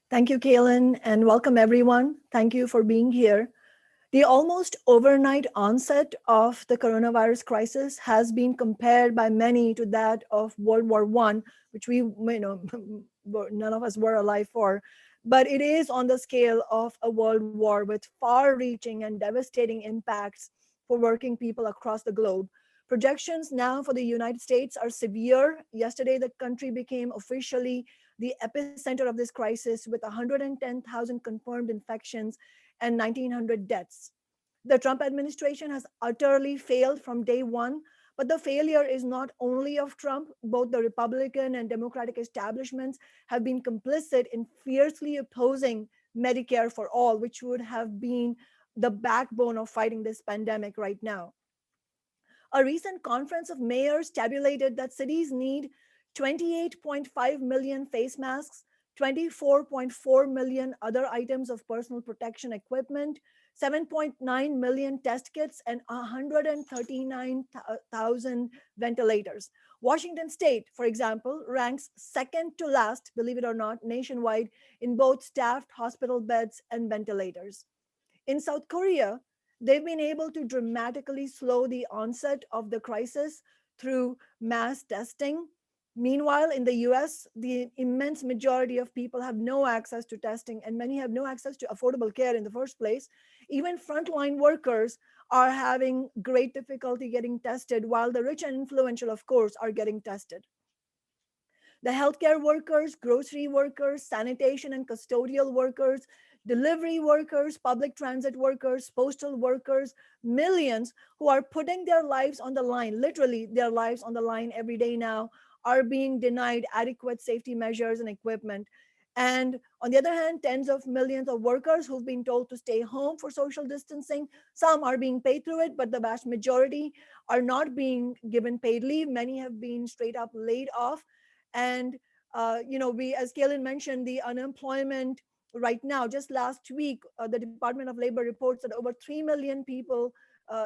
Thank you, Kaylin, and welcome everyone. Thank you for being here. The almost overnight onset of the coronavirus crisis has been compared by many to that of World War I, which none of us were alive for. But it is on the scale of a world war with far-reaching and devastating impacts for working people across the globe. Projections now for the United States are severe. Yesterday, the country became officially the epicenter of this crisis with 110,000 confirmed infections and 1,900 deaths. The Trump administration has utterly failed from day one, but the failure is not only of Trump. Both the Republican and Democratic establishments have been complicit in fiercely opposing Medicare for all, which would have been the backbone of fighting this pandemic right now. A recent conference of mayors tabulated that cities need 28.5 million face masks, 24.4 million other items of personal protection equipment, 7.9 million test kits, and 139,000 ventilators. Washington State, for example, ranks second to last, believe it or not, nationwide in both staffed hospital beds and ventilators. In South Korea, they've been able to dramatically slow the onset of the crisis through mass testing. Meanwhile, in the US, the immense majority of people have no access to testing, and many have no access to affordable care in the first place. Even frontline workers are having great difficulty getting tested, while the rich and influential, of course, are getting tested. The healthcare workers, grocery workers, sanitation and custodial workers, delivery workers, public transit workers, postal workers, millions who are putting their lives on the line, literally their lives on the line every day now, are being denied adequate safety measures and equipment. And on the other hand, tens of millions of workers who've been told to stay home for social distancing. Some are being paid through it, but the vast majority are not being given paid leave. Many have been straight up laid off. And we, as Kaylin mentioned, the unemployment right now, just last week, the Department of Labor reports that over 3 million people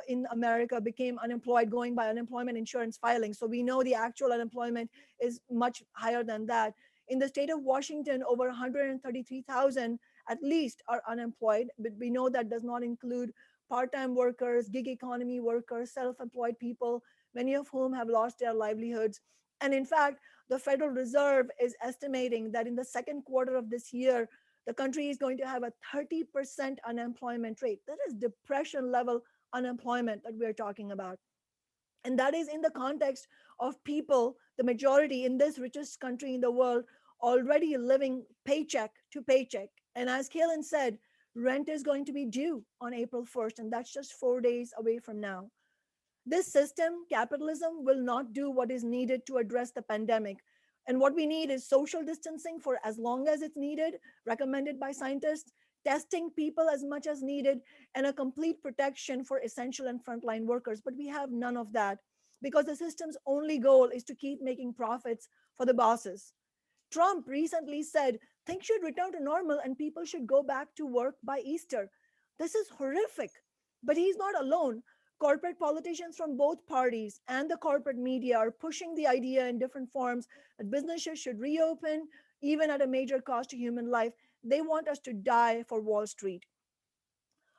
in America became unemployed going by unemployment insurance filing. So we know the actual unemployment is much higher than that. In the state of Washington, over 133,000 at least are unemployed, but we know that does not include part-time workers, gig economy workers, self-employed people, many of whom have lost their livelihoods. And in fact, the Federal Reserve is estimating that in the second quarter of this year, the country is going to have a 30% unemployment rate. That is depression level unemployment that we're talking about. And that is in the context of people, the majority in this richest country in the world, already living paycheck to paycheck. And as Kaylin said, rent is going to be due on April 1st, and that's just 4 days away from now. This system, capitalism, will not do what is needed to address the pandemic. And what we need is social distancing for as long as it's needed, recommended by scientists, testing people as much as needed, and a complete protection for essential and frontline workers. But we have none of that because the system's only goal is to keep making profits for the bosses. Trump recently said things should return to normal and people should go back to work by Easter. This is horrific. But he's not alone. Corporate politicians from both parties and the corporate media are pushing the idea in different forms that businesses should reopen, even at a major cost to human life. They want us to die for Wall Street.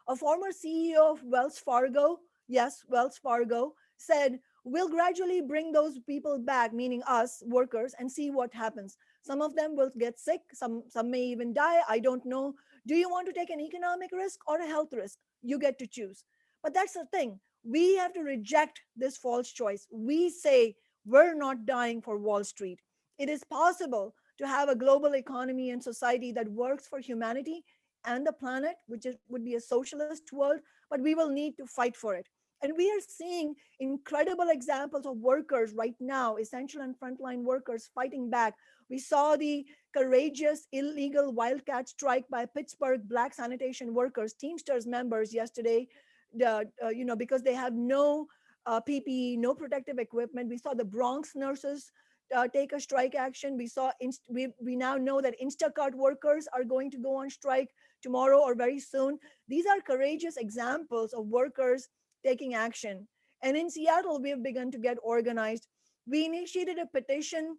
A former CEO of Wells Fargo, yes, Wells Fargo, said, "We'll gradually bring those people back," meaning us workers, "and see what happens. Some of them will get sick, some may even die. I don't know. Do you want to take an economic risk or a health risk? You get to choose." But that's the thing. We have to reject this false choice. We say we're not dying for Wall Street. It is possible to have a global economy and society that works for humanity and the planet, would be a socialist world, but we will need to fight for it. And we are seeing incredible examples of workers right now, essential and frontline workers fighting back. We saw the courageous illegal wildcat strike by Pittsburgh black sanitation workers, Teamsters members yesterday, because they have no PPE, no protective equipment. We saw the Bronx nurses take a strike action. We now know that Instacart workers are going to go on strike tomorrow or very soon. These are courageous examples of workers taking action. And in Seattle, we have begun to get organized. We initiated a petition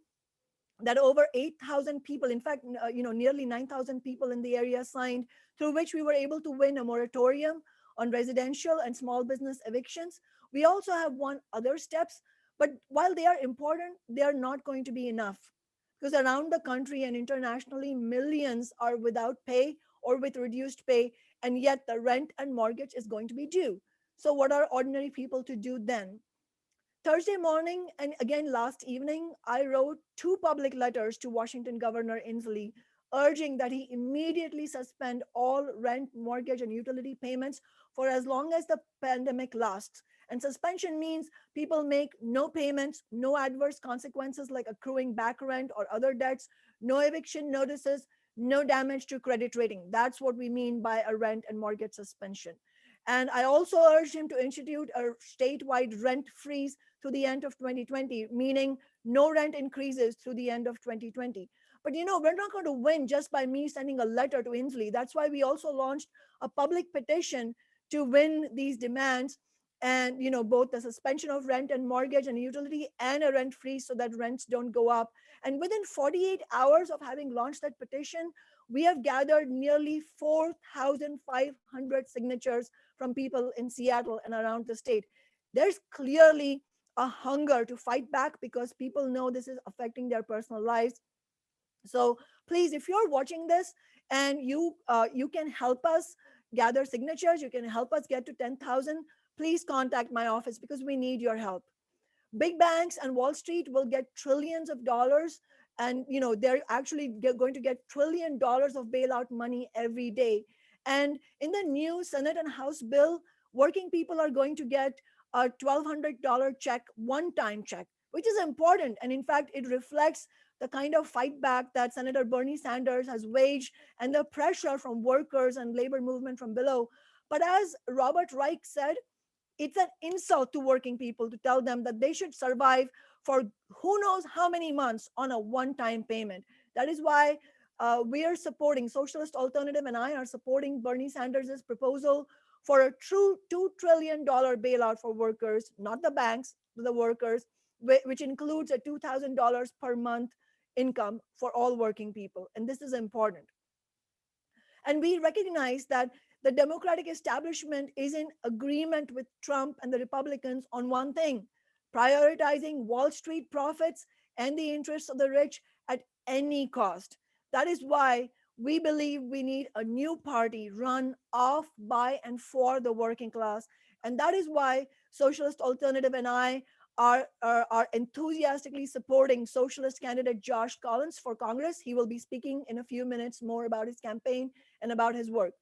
that over 8,000 people, in fact, nearly 9,000 people in the area signed, through which we were able to win a moratorium on residential and small business evictions. We also have won other steps, but while they are important, they are not going to be enough, because around the country and internationally, millions are without pay or with reduced pay, and yet the rent and mortgage is going to be due. So, what are ordinary people to do then? Thursday morning and again last evening, I wrote two public letters to Washington Governor Inslee urging that he immediately suspend all rent, mortgage, and utility payments for as long as the pandemic lasts. And suspension means people make no payments, no adverse consequences like accruing back rent or other debts, no eviction notices, no damage to credit rating. That's what we mean by a rent and mortgage suspension. And I also urged him to institute a statewide rent freeze through the end of 2020, meaning no rent increases through the end of 2020. But we're not going to win just by me sending a letter to Inslee. That's why we also launched a public petition to win these demands, and both the suspension of rent and mortgage and utility and a rent freeze so that rents don't go up. And within 48 hours of having launched that petition, we have gathered nearly 4,500 signatures from people in Seattle and around the state. There's clearly a hunger to fight back because people know this is affecting their personal lives. So please, if you're watching this and you can help us gather signatures, you can help us get to 10,000. Please contact my office because we need your help. Big banks and Wall Street will get trillions of dollars, and they're actually going to get $1 trillion of bailout money every day. And in the new Senate and House bill, working people are going to get a $1,200 check, one-time check, which is important. And in fact, it reflects the kind of fight back that Senator Bernie Sanders has waged and the pressure from workers and labor movement from below. But as Robert Reich said, it's an insult to working people to tell them that they should survive for who knows how many months on a one-time payment. That is why we are supporting Socialist Alternative, and I are supporting Bernie Sanders' proposal for a true $2 trillion bailout for workers, not the banks, the workers, which includes a $2,000 per month income for all working people. And this is important. And we recognize that the Democratic establishment is in agreement with Trump and the Republicans on one thing: prioritizing Wall Street profits and the interests of the rich at any cost. That is why we believe we need a new party run of, by, and for the working class. And that is why Socialist Alternative and I are enthusiastically supporting socialist candidate Josh Collins for Congress. He will be speaking in a few minutes more about his campaign and about his work.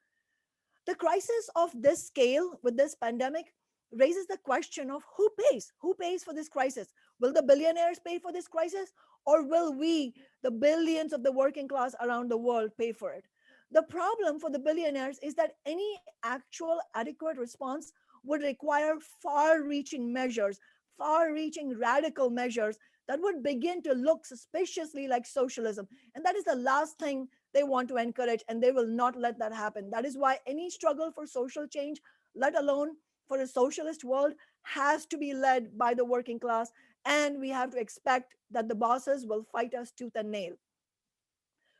The crisis of this scale with this pandemic raises the question of who pays? Who pays for this crisis? Will the billionaires pay for this crisis? Or will we, the billions of the working class around the world, pay for it? The problem for the billionaires is that any actual adequate response would require far reaching measures, far reaching radical measures that would begin to look suspiciously like socialism. And that is the last thing they want to encourage, and they will not let that happen. That is why any struggle for social change, let alone for a socialist world, has to be led by the working class, and we have to expect that the bosses will fight us tooth and nail.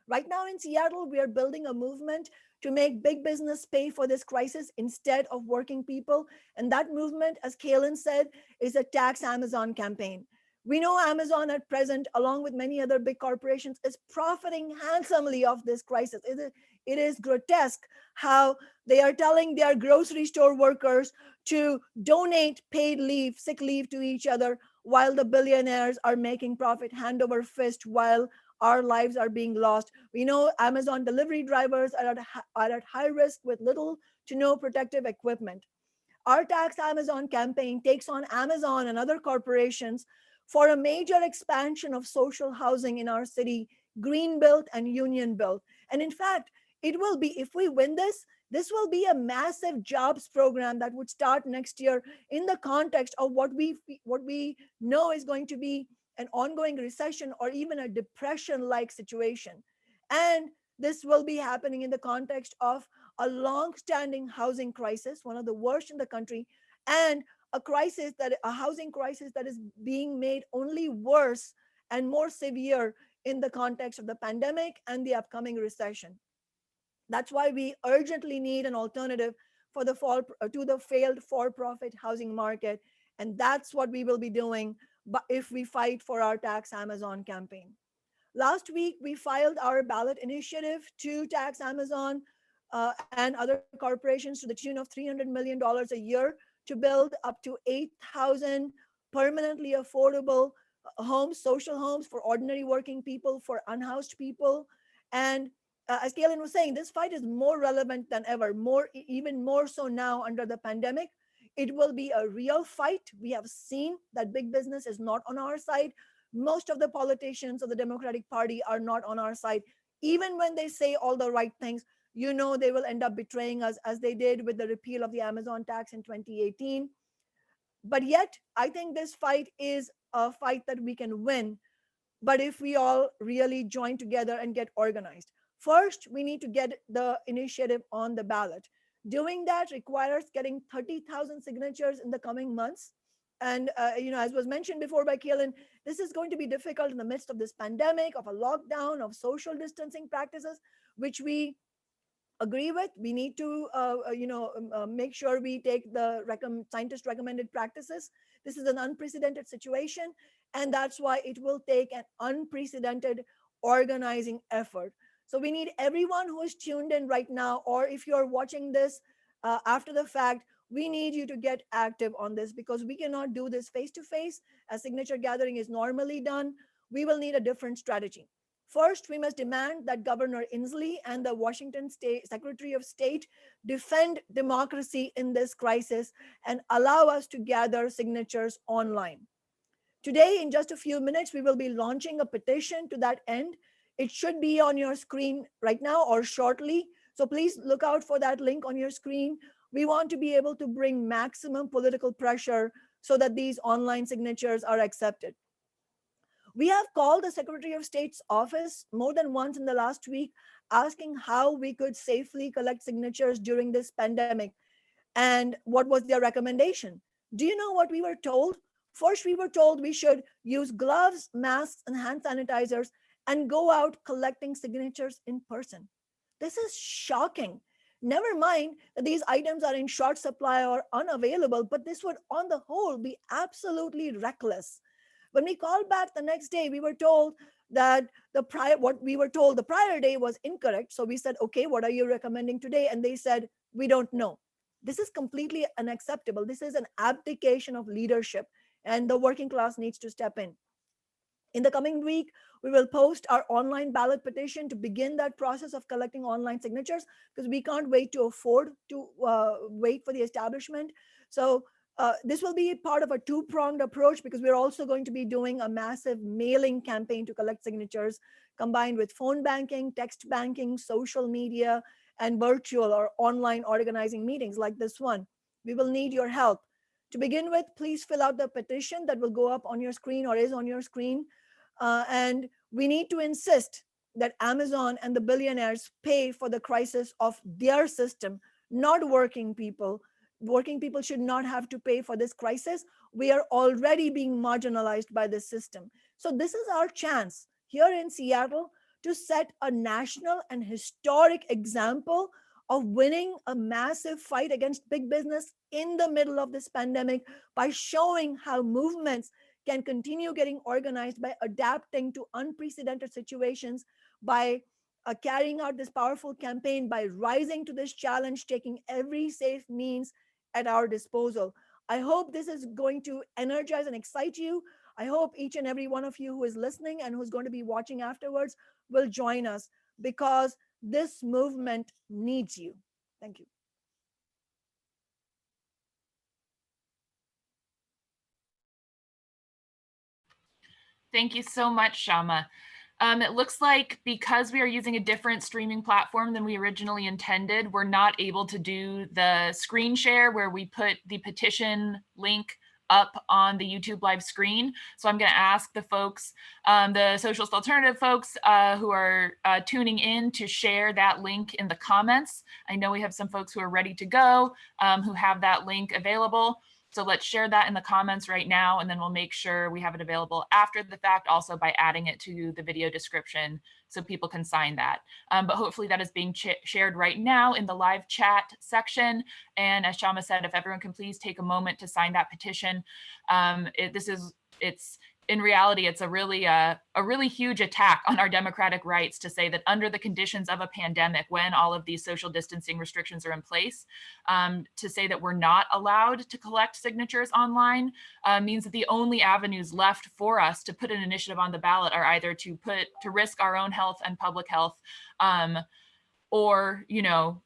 Right now in Seattle, we are building a movement to make big business pay for this crisis instead of working people. And that movement, as Kalen said, is a Tax Amazon campaign. We know Amazon at present, along with many other big corporations, is profiting handsomely off this crisis. It is grotesque how they are telling their grocery store workers to donate paid leave, sick leave to each other, while the billionaires are making profit hand over fist while our lives are being lost. We know Amazon delivery drivers are at high risk with little to no protective equipment. Our Tax Amazon campaign takes on Amazon and other corporations for a major expansion of social housing in our city, green built and union built. And in fact, it will be, if we win this will be a massive jobs program that would start next year in the context of what we know is going to be an ongoing recession or even a depression like situation. And this will be happening in the context of a long-standing housing crisis, one of the worst in the country, and a housing crisis that is being made only worse and more severe in the context of the pandemic and the upcoming recession. That's why we urgently need an alternative for to the failed for-profit housing market, and that's what we will be doing if we fight for our Tax Amazon campaign. Last week, we filed our ballot initiative to tax Amazon and other corporations to the tune of $300 million a year to build up to 8,000 permanently affordable homes, social homes for ordinary working people, for unhoused people. And as Kaylin was saying, this fight is more relevant than ever, even more so now under the pandemic. It will be a real fight. We have seen that big business is not on our side. Most of the politicians of the Democratic Party are not on our side. Even when they say all the right things, they will end up betraying us, as they did with the repeal of the Amazon tax in 2018. But yet, I think this fight is a fight that we can win, but if we all really join together and get organized. First, we need to get the initiative on the ballot. Doing that requires getting 30,000 signatures in the coming months. And, as was mentioned before by Kaylin, this is going to be difficult in the midst of this pandemic, of a lockdown, of social distancing practices, which we agree with. We need to, make sure we take the scientist recommended practices. This is an unprecedented situation, and that's why it will take an unprecedented organizing effort. So we need everyone who is tuned in right now, or if you're watching this after the fact, we need you to get active on this, because we cannot do this face to face as signature gathering is normally done. We will need a different strategy. First, we must demand that Governor Inslee and the Washington State Secretary of State defend democracy in this crisis and allow us to gather signatures online. Today, in just a few minutes, we will be launching a petition to that end. It should be on your screen right now or shortly. So please look out for that link on your screen. We want to be able to bring maximum political pressure so that these online signatures are accepted. We have called the Secretary of State's office more than once in the last week, asking how we could safely collect signatures during this pandemic and what was their recommendation. Do you know what we were told? First, we were told we should use gloves, masks, and hand sanitizers and go out collecting signatures in person. This is shocking. Never mind that these items are in short supply or unavailable, but this would, on the whole, be absolutely reckless. When we called back the next day, we were told that what we were told the prior day was incorrect. So we said, okay, what are you recommending today? And they said, we don't know. This is completely unacceptable. This is an abdication of leadership, and the working class needs to step in. In the coming week, we will post our online ballot petition to begin that process of collecting online signatures, because we can't wait to afford to wait for the establishment. So this will be part of a two-pronged approach, because we're also going to be doing a massive mailing campaign to collect signatures, combined with phone banking, text banking, social media, and virtual or online organizing meetings like this one. We will need your help. To begin with, please fill out the petition that will go up on your screen or is on your screen. And we need to insist that Amazon and the billionaires pay for the crisis of their system, not working people. Working people should not have to pay for this crisis. We are already being marginalized by this system. So this is our chance here in Seattle to set a national and historic example of winning a massive fight against big business in the middle of this pandemic, by showing how movements can continue getting organized by adapting to unprecedented situations, by carrying out this powerful campaign, by rising to this challenge, taking every safe means at our disposal. I hope this is going to energize and excite you. I hope each and every one of you who is listening and who's going to be watching afterwards will join us, because this movement needs you. Thank you. Thank you so much, Kshama. It looks like because we are using a different streaming platform than we originally intended, we're not able to do the screen share where we put the petition link up on the YouTube live screen. So I'm going to ask the folks, the Socialist Alternative folks who are tuning in, to share that link in the comments. I know we have some folks who are ready to go, who have that link available. So let's share that in the comments right now, and then we'll make sure we have it available after the fact, also by adding it to the video description so people can sign that. But hopefully that is being shared right now in the live chat section. And as Kshama said, if everyone can please take a moment to sign that petition. In reality, it's a really huge attack on our democratic rights to say that under the conditions of a pandemic, when all of these social distancing restrictions are in place, to say that we're not allowed to collect signatures online means that the only avenues left for us to put an initiative on the ballot are either to risk our own health and public health, or, you know,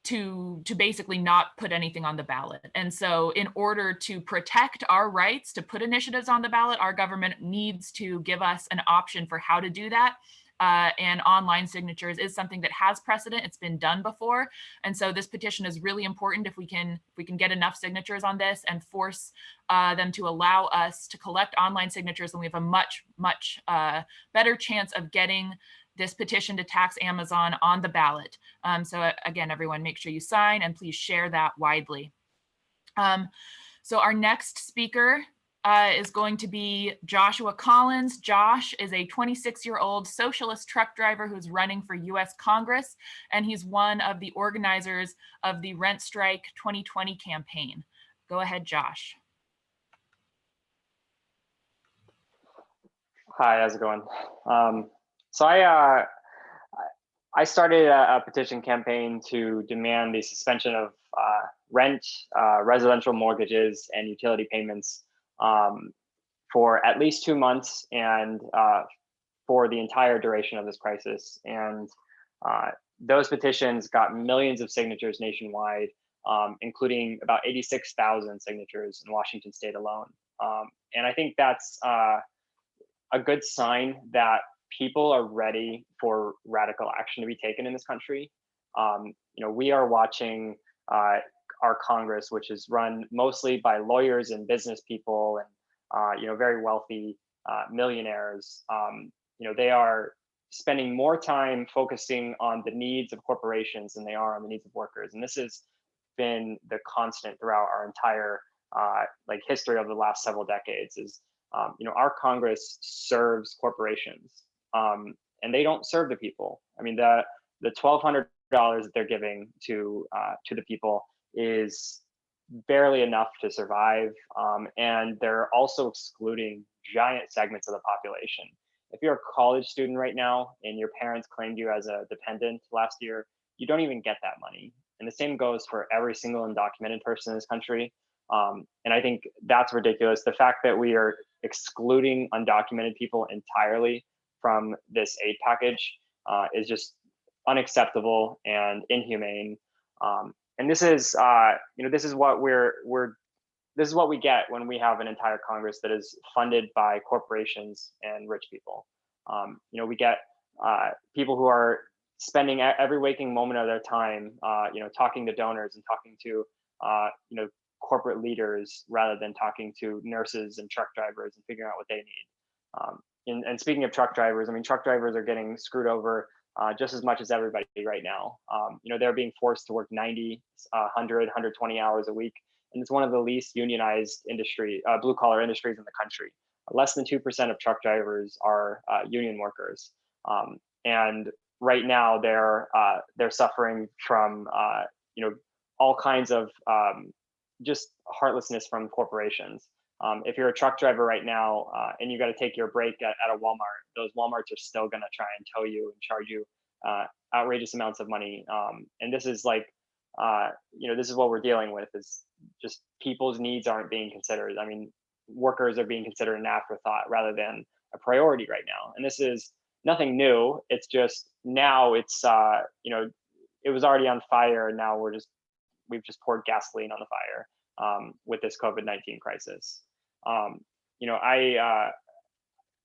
to basically not put anything on the ballot. And so in order to protect our rights to put initiatives on the ballot, our government needs to give us an option for how to do that. And online signatures is something that has precedent. It's been done before. And so this petition is really important if we can get enough signatures on this and force them to allow us to collect online signatures, then we have a much better chance of getting this petition to tax Amazon on the ballot. So again, everyone, make sure you sign and please share that widely. So our next speaker is going to be Joshua Collins. Josh is a 26-year-old socialist truck driver who's running for US Congress, and he's one of the organizers of the Rent Strike 2020 campaign. Go ahead, Josh. Hi, how's it going? So I started a petition campaign to demand the suspension of rent, residential mortgages, and utility payments for at least 2 months and for the entire duration of this crisis. And those petitions got millions of signatures nationwide, including about 86,000 signatures in Washington state alone. And I think that's a good sign that people are ready for radical action to be taken in this country. You know, we are watching our Congress, which is run mostly by lawyers and business people and you know, very wealthy millionaires. You know, they are spending more time focusing on the needs of corporations than they are on the needs of workers. And this has been the constant throughout our entire like history of the last several decades. Is you know, our Congress serves corporations, and they don't serve the people. I mean, the $1,200 that they're giving to the people is barely enough to survive, and they're also excluding giant segments of the population. If you're a college student right now and your parents claimed you as a dependent last year, you don't even get that money. And the same goes for every single undocumented person in this country. And I think that's ridiculous. The fact that we are excluding undocumented people entirely from this aid package is just unacceptable and inhumane. And this is, you know, this is what this is what we get when we have an entire Congress that is funded by corporations and rich people. You know, we get people who are spending every waking moment of their time, you know, talking to donors and talking to, you know, corporate leaders rather than talking to nurses and truck drivers and figuring out what they need. And speaking of truck drivers, I mean, truck drivers are getting screwed over just as much as everybody right now. You know, they're being forced to work 90, 100, 120 hours a week. And it's one of the least unionized blue collar industries in the country. Less than 2% of truck drivers are union workers. And right now they're suffering from, you know, all kinds of just heartlessness from corporations. If you're a truck driver right now and you got to take your break at a Walmart, those Walmarts are still going to try and tow you and charge you outrageous amounts of money. And this is like, you know, this is what we're dealing with, is just people's needs aren't being considered. I mean, workers are being considered an afterthought rather than a priority right now. And this is nothing new. It's just now it's, you know, it was already on fire. And now we've just poured gasoline on the fire with this COVID-19 crisis. You know, I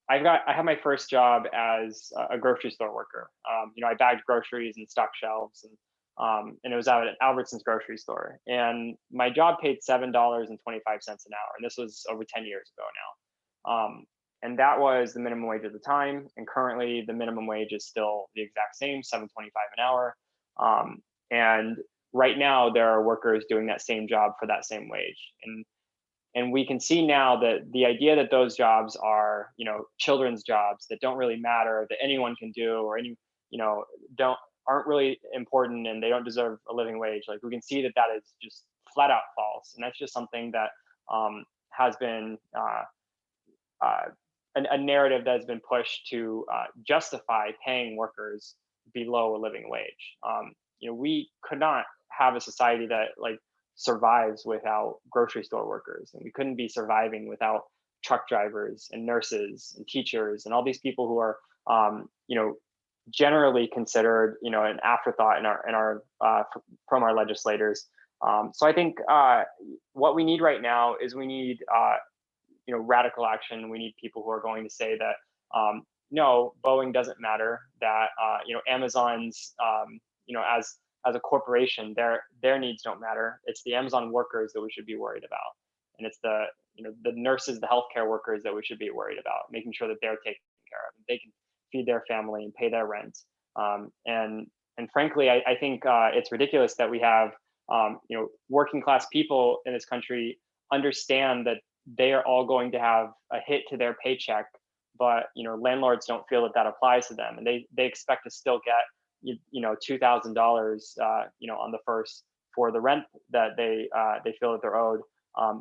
have my first job as a grocery store worker. You know, I bagged groceries and stocked shelves, and it was out at Albertsons grocery store. And my job paid $7.25 an hour, and this was over 10 years ago now. And that was the minimum wage at the time. And currently, the minimum wage is still the exact same, $7.25 an hour. And right now there are workers doing that same job for that same wage. And we can see now that the idea that those jobs are, children's jobs that don't really matter, that anyone can do, or any, aren't really important, and they don't deserve a living wage. Like, we can see that that is just flat out false, and that's just something that has been a narrative that has been pushed to justify paying workers below a living wage. We could not have a society that survives without grocery store workers, and we couldn't be surviving without truck drivers and nurses and teachers and all these people who are generally considered an afterthought in our from our legislators. So I think what we need right now is we need radical action. We need people who are going to say that no, Boeing doesn't matter, that Amazon's as a corporation, their needs don't matter. It's the Amazon workers that we should be worried about, and it's the the nurses, the healthcare workers that we should be worried about, making sure that they're taken care of, they can feed their family and pay their rent. And frankly, I think it's ridiculous that we have working class people in this country understand that they are all going to have a hit to their paycheck, but landlords don't feel that that applies to them, and they expect to still get $2,000 on the first for the rent that they feel that they're owed,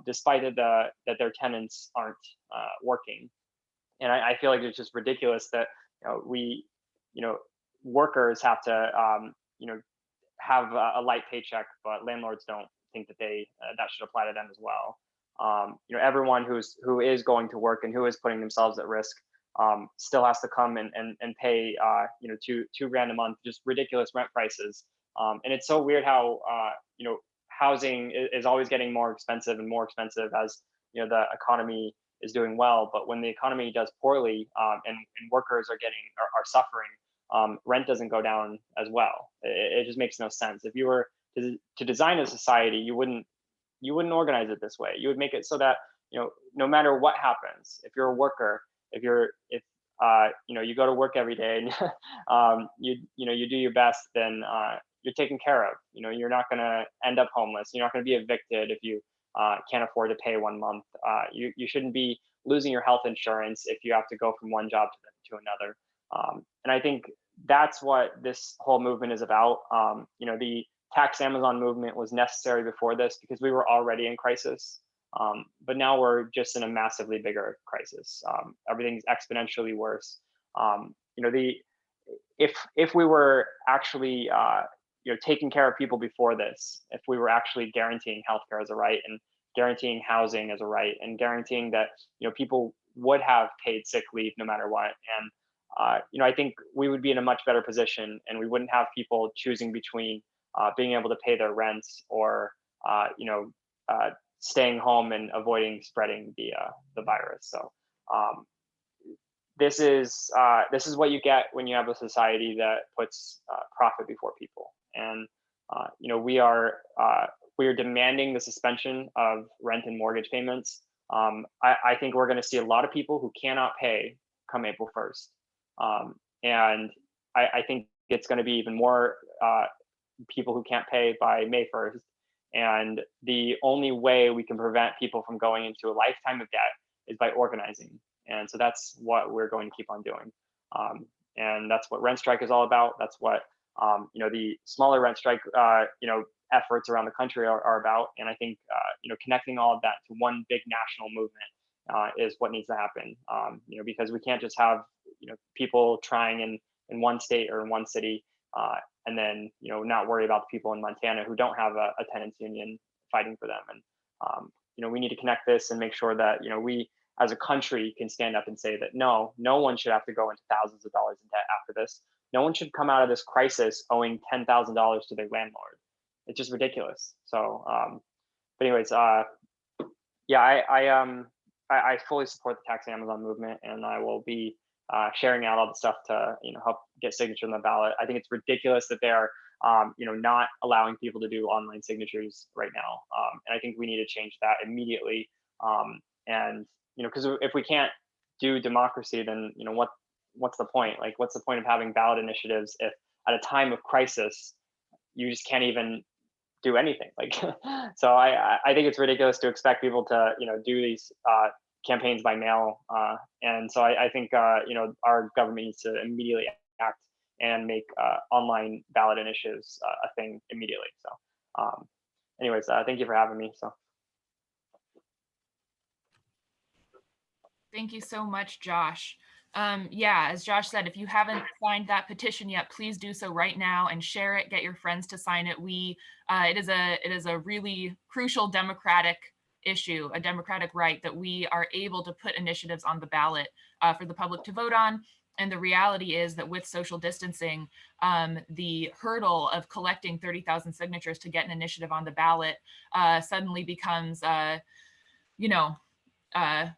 despite that their tenants aren't working. And I feel like it's just ridiculous that we workers have to have a light paycheck, but landlords don't think that that should apply to them as well. Everyone who is going to work and who is putting themselves at risk still has to come and pay $2,000 a month, just ridiculous rent prices. And it's so weird how housing is always getting more expensive and more expensive as the economy is doing well. But when the economy does poorly and workers are suffering, rent doesn't go down as well. It just makes no sense. If you were to design a society, you wouldn't organize it this way. You would make it so that no matter what happens, if you're a worker, if you go to work every day and you do your best, then you're taken care of. You're not going to end up homeless. You're not going to be evicted if you can't afford to pay 1 month. You shouldn't be losing your health insurance if you have to go from one job to another. And I think that's what this whole movement is about. The Tax Amazon movement was necessary before this because we were already in crisis. But now we're just in a massively bigger crisis. Everything's exponentially worse. If we were actually taking care of people before this, if we were actually guaranteeing healthcare as a right and guaranteeing housing as a right and guaranteeing that people would have paid sick leave no matter what, and I think we would be in a much better position, and we wouldn't have people choosing between being able to pay their rents or staying home and avoiding spreading the virus. So this is what you get when you have a society that puts profit before people. And we are demanding the suspension of rent and mortgage payments. I think we're going to see a lot of people who cannot pay come April 1st. And I think it's going to be even more people who can't pay by May 1st. And the only way we can prevent people from going into a lifetime of debt is by organizing. And so that's what we're going to keep on doing. And that's what Rent Strike is all about. That's what the smaller Rent Strike efforts around the country are about. And I think connecting all of that to one big national movement is what needs to happen. Because we can't just have people trying in one state or in one city and then not worry about the people in Montana who don't have a tenants union fighting for them. And we need to connect this and make sure that we as a country can stand up and say that no one should have to go into thousands of dollars in debt after this. No one should come out of this crisis owing $10,000 to their landlord. It's just ridiculous. So, but anyways, yeah, I fully support the Tax Amazon movement, and I will be sharing out all the stuff to help get signatures on the ballot. I think it's ridiculous that they're not allowing people to do online signatures right now, and I think we need to change that immediately. And because if we can't do democracy, then what's the point? Like, what's the point of having ballot initiatives if at a time of crisis you just can't even do anything. Like, so I think it's ridiculous to expect people to, do these campaigns by mail. And so I think, our government needs to immediately act and make online ballot initiatives a thing immediately. So anyways, thank you for having me. So. Thank you so much, Josh. Yeah, as Josh said, if you haven't signed that petition yet, please do so right now and share it. Get your friends to sign it. It is a really crucial democratic issue, a democratic right that we are able to put initiatives on the ballot for the public to vote on. And the reality is that with social distancing, the hurdle of collecting 30,000 signatures to get an initiative on the ballot suddenly becomes,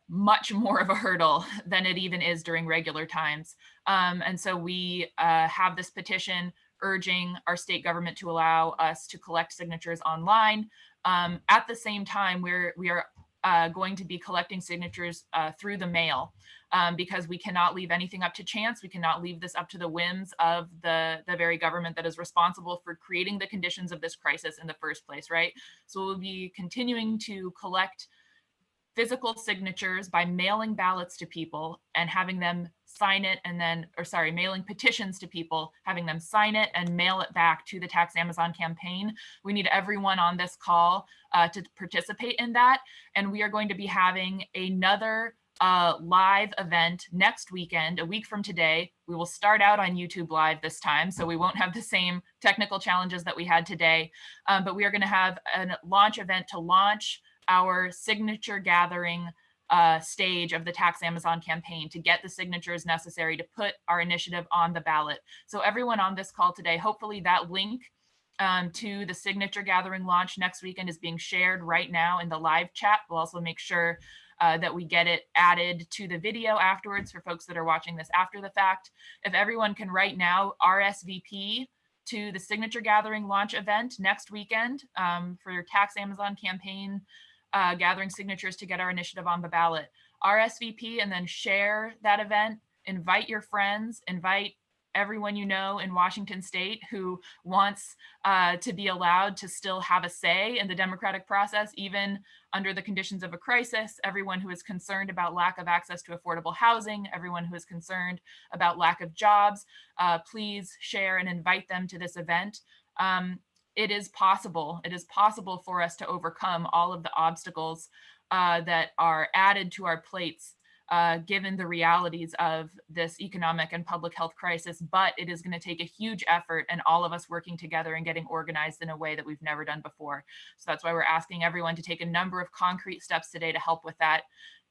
much more of a hurdle than it even is during regular times. And so we have this petition urging our state government to allow us to collect signatures online. At the same time, we are going to be collecting signatures through the mail because we cannot leave anything up to chance. We cannot leave this up to the whims of the very government that is responsible for creating the conditions of this crisis in the first place, right? So we'll be continuing to collect physical signatures by mailing ballots to people and having them sign it mailing petitions to people, having them sign it and mail it back to the Tax Amazon campaign. We need everyone on this call to participate in that. And we are going to be having another live event next weekend, a week from today. We will start out on YouTube Live this time, so we won't have the same technical challenges that we had today. But we are going to have a launch event to launch our signature gathering stage of the Tax Amazon campaign to get the signatures necessary to put our initiative on the ballot. So everyone on this call today, hopefully that link to the signature gathering launch next weekend is being shared right now in the live chat. We'll also make sure that we get it added to the video afterwards for folks that are watching this after the fact. If everyone can right now RSVP to the signature gathering launch event next weekend for your Tax Amazon campaign, gathering signatures to get our initiative on the ballot. RSVP and then share that event. Invite your friends, invite everyone you know in Washington State who wants to be allowed to still have a say in the democratic process, even under the conditions of a crisis. Everyone who is concerned about lack of access to affordable housing, everyone who is concerned about lack of jobs, please share and invite them to this event. It is possible. It is possible for us to overcome all of the obstacles that are added to our plates, given the realities of this economic and public health crisis. But it is going to take a huge effort and all of us working together and getting organized in a way that we've never done before. So that's why we're asking everyone to take a number of concrete steps today to help with that.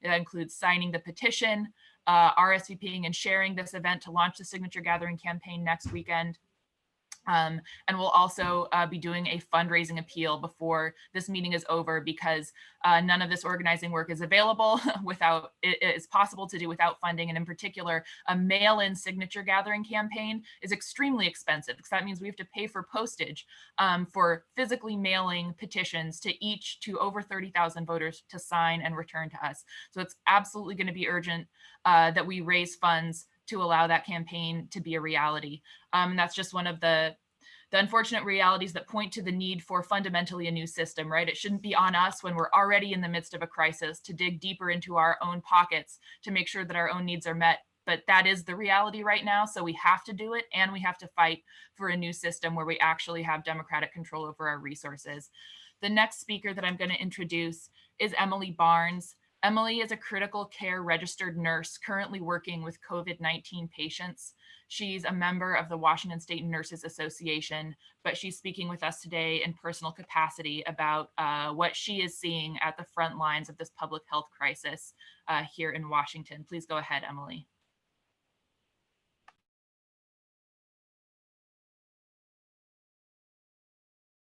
It includes signing the petition, RSVPing and sharing this event to launch the signature gathering campaign next weekend. And we'll also be doing a fundraising appeal before this meeting is over because none of this organizing work is available without, it is possible to do without funding. And in particular, a mail-in signature gathering campaign is extremely expensive because that means we have to pay for postage for physically mailing petitions to over 30,000 voters to sign and return to us. So it's absolutely going to be urgent that we raise funds to allow that campaign to be a reality. And that's just one of the unfortunate realities that point to the need for fundamentally a new system, right? It shouldn't be on us when we're already in the midst of a crisis to dig deeper into our own pockets to make sure that our own needs are met. But that is the reality right now. So we have to do it, and we have to fight for a new system where we actually have democratic control over our resources. The next speaker that I'm going to introduce is Emily Barnes. Emily is a critical care registered nurse currently working with COVID-19 patients. She's a member of the Washington State Nurses Association, but she's speaking with us today in personal capacity about what she is seeing at the front lines of this public health crisis here in Washington. Please go ahead, Emily.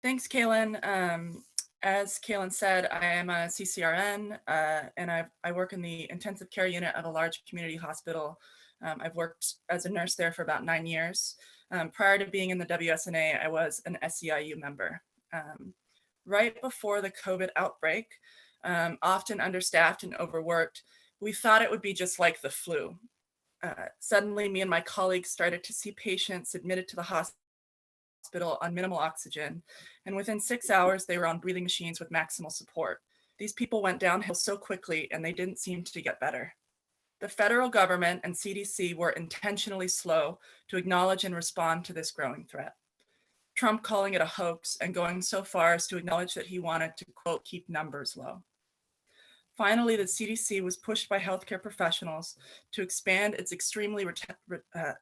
Thanks, Kaylin. As Kaylin said, I am a CCRN and I work in the intensive care unit of a large community hospital. I've worked as a nurse there for about 9 years. Prior to being in the WSNA, I was an SEIU member. Right before the COVID outbreak, often understaffed and overworked, we thought it would be just like the flu. Suddenly, me and my colleagues started to see patients admitted to the hospital hospital on minimal oxygen, and within 6 hours, they were on breathing machines with maximal support. These people went downhill so quickly, and they didn't seem to get better. The federal government and CDC were intentionally slow to acknowledge and respond to this growing threat. Trump calling it a hoax and going so far as to acknowledge that he wanted to, quote, keep numbers low. Finally, the CDC was pushed by healthcare professionals to expand its extremely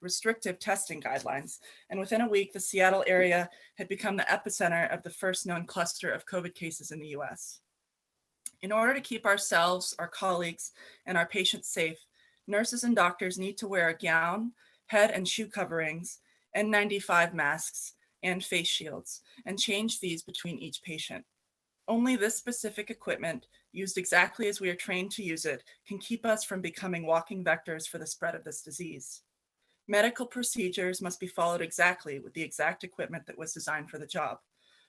restrictive testing guidelines. And within a week, the Seattle area had become the epicenter of the first known cluster of COVID cases in the US. In order to keep ourselves, our colleagues, and our patients safe, nurses and doctors need to wear a gown, head and shoe coverings, N95 masks, and face shields, and change these between each patient. Only this specific equipment, used exactly as we are trained to use it, can keep us from becoming walking vectors for the spread of this disease. Medical procedures must be followed exactly with the exact equipment that was designed for the job.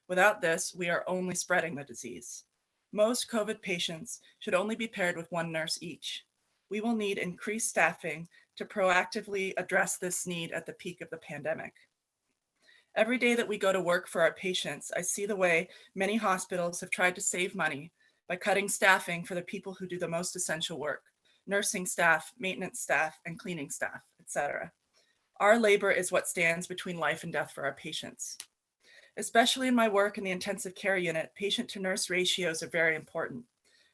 Without this, we are only spreading the disease. Most COVID patients should only be paired with one nurse each. We will need increased staffing to proactively address this need at the peak of the pandemic. Every day that we go to work for our patients, I see the way many hospitals have tried to save money by cutting staffing for the people who do the most essential work: nursing staff, maintenance staff, and cleaning staff, etc. Our labor is what stands between life and death for our patients. Especially in my work in the intensive care unit, patient to nurse ratios are very important.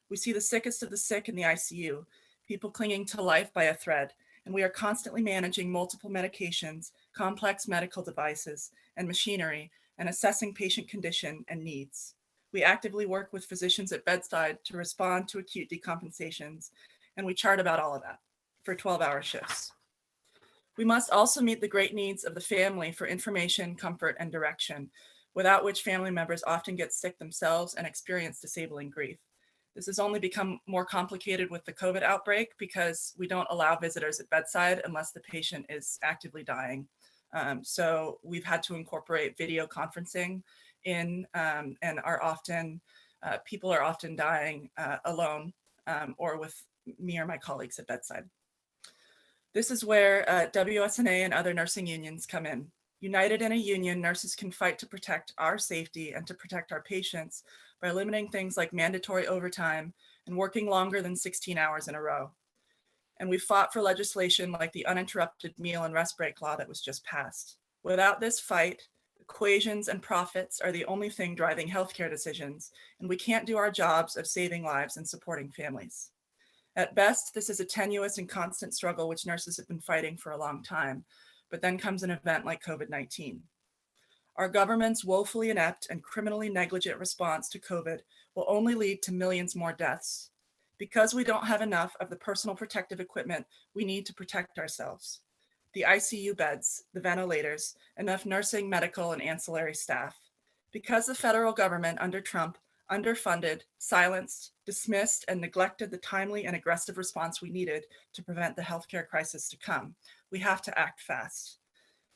We see the sickest of the sick in the ICU, people clinging to life by a thread, and we are constantly managing multiple medications, complex medical devices, and machinery, and assessing patient condition and needs. We actively work with physicians at bedside to respond to acute decompensations, and we chart about all of that for 12-hour shifts. We must also meet the great needs of the family for information, comfort, and direction, without which family members often get sick themselves and experience disabling grief. This has only become more complicated with the COVID outbreak because we don't allow visitors at bedside unless the patient is actively dying. So we've had to incorporate video conferencing in, and people are often dying alone or with me or my colleagues at bedside. This is where WSNA and other nursing unions come in. United in a union, nurses can fight to protect our safety and to protect our patients by limiting things like mandatory overtime and working longer than 16 hours in a row. And we fought for legislation like the uninterrupted meal and rest break law that was just passed. Without this fight, equations and profits are the only thing driving healthcare decisions, and we can't do our jobs of saving lives and supporting families. At best, this is a tenuous and constant struggle which nurses have been fighting for a long time, but then comes an event like COVID-19. Our government's woefully inept and criminally negligent response to COVID will only lead to millions more deaths. Because we don't have enough of the personal protective equipment we need to protect ourselves: the ICU beds, the ventilators, enough nursing, medical, and ancillary staff. Because the federal government under Trump underfunded, silenced, dismissed, and neglected the timely and aggressive response we needed to prevent the healthcare crisis to come, we have to act fast.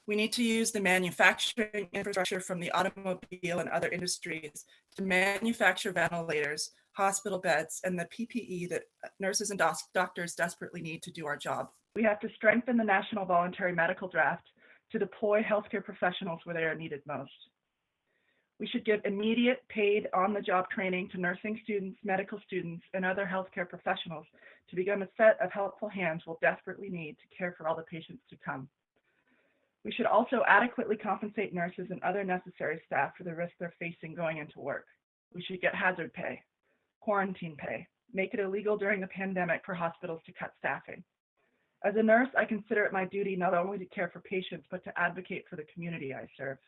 We need to use the manufacturing infrastructure from the automobile and other industries to manufacture ventilators, hospital beds, and the PPE that nurses and doctors desperately need to do our job. We have to strengthen the National Voluntary Medical Draft to deploy healthcare professionals where they are needed most. We should give immediate paid on-the-job training to nursing students, medical students, and other healthcare professionals to become a set of helpful hands we'll desperately need to care for all the patients to come. We should also adequately compensate nurses and other necessary staff for the risk they're facing going into work. We should get hazard pay, quarantine pay, make it illegal during the pandemic for hospitals to cut staffing. As a nurse, I consider it my duty not only to care for patients, but to advocate for the community I serve.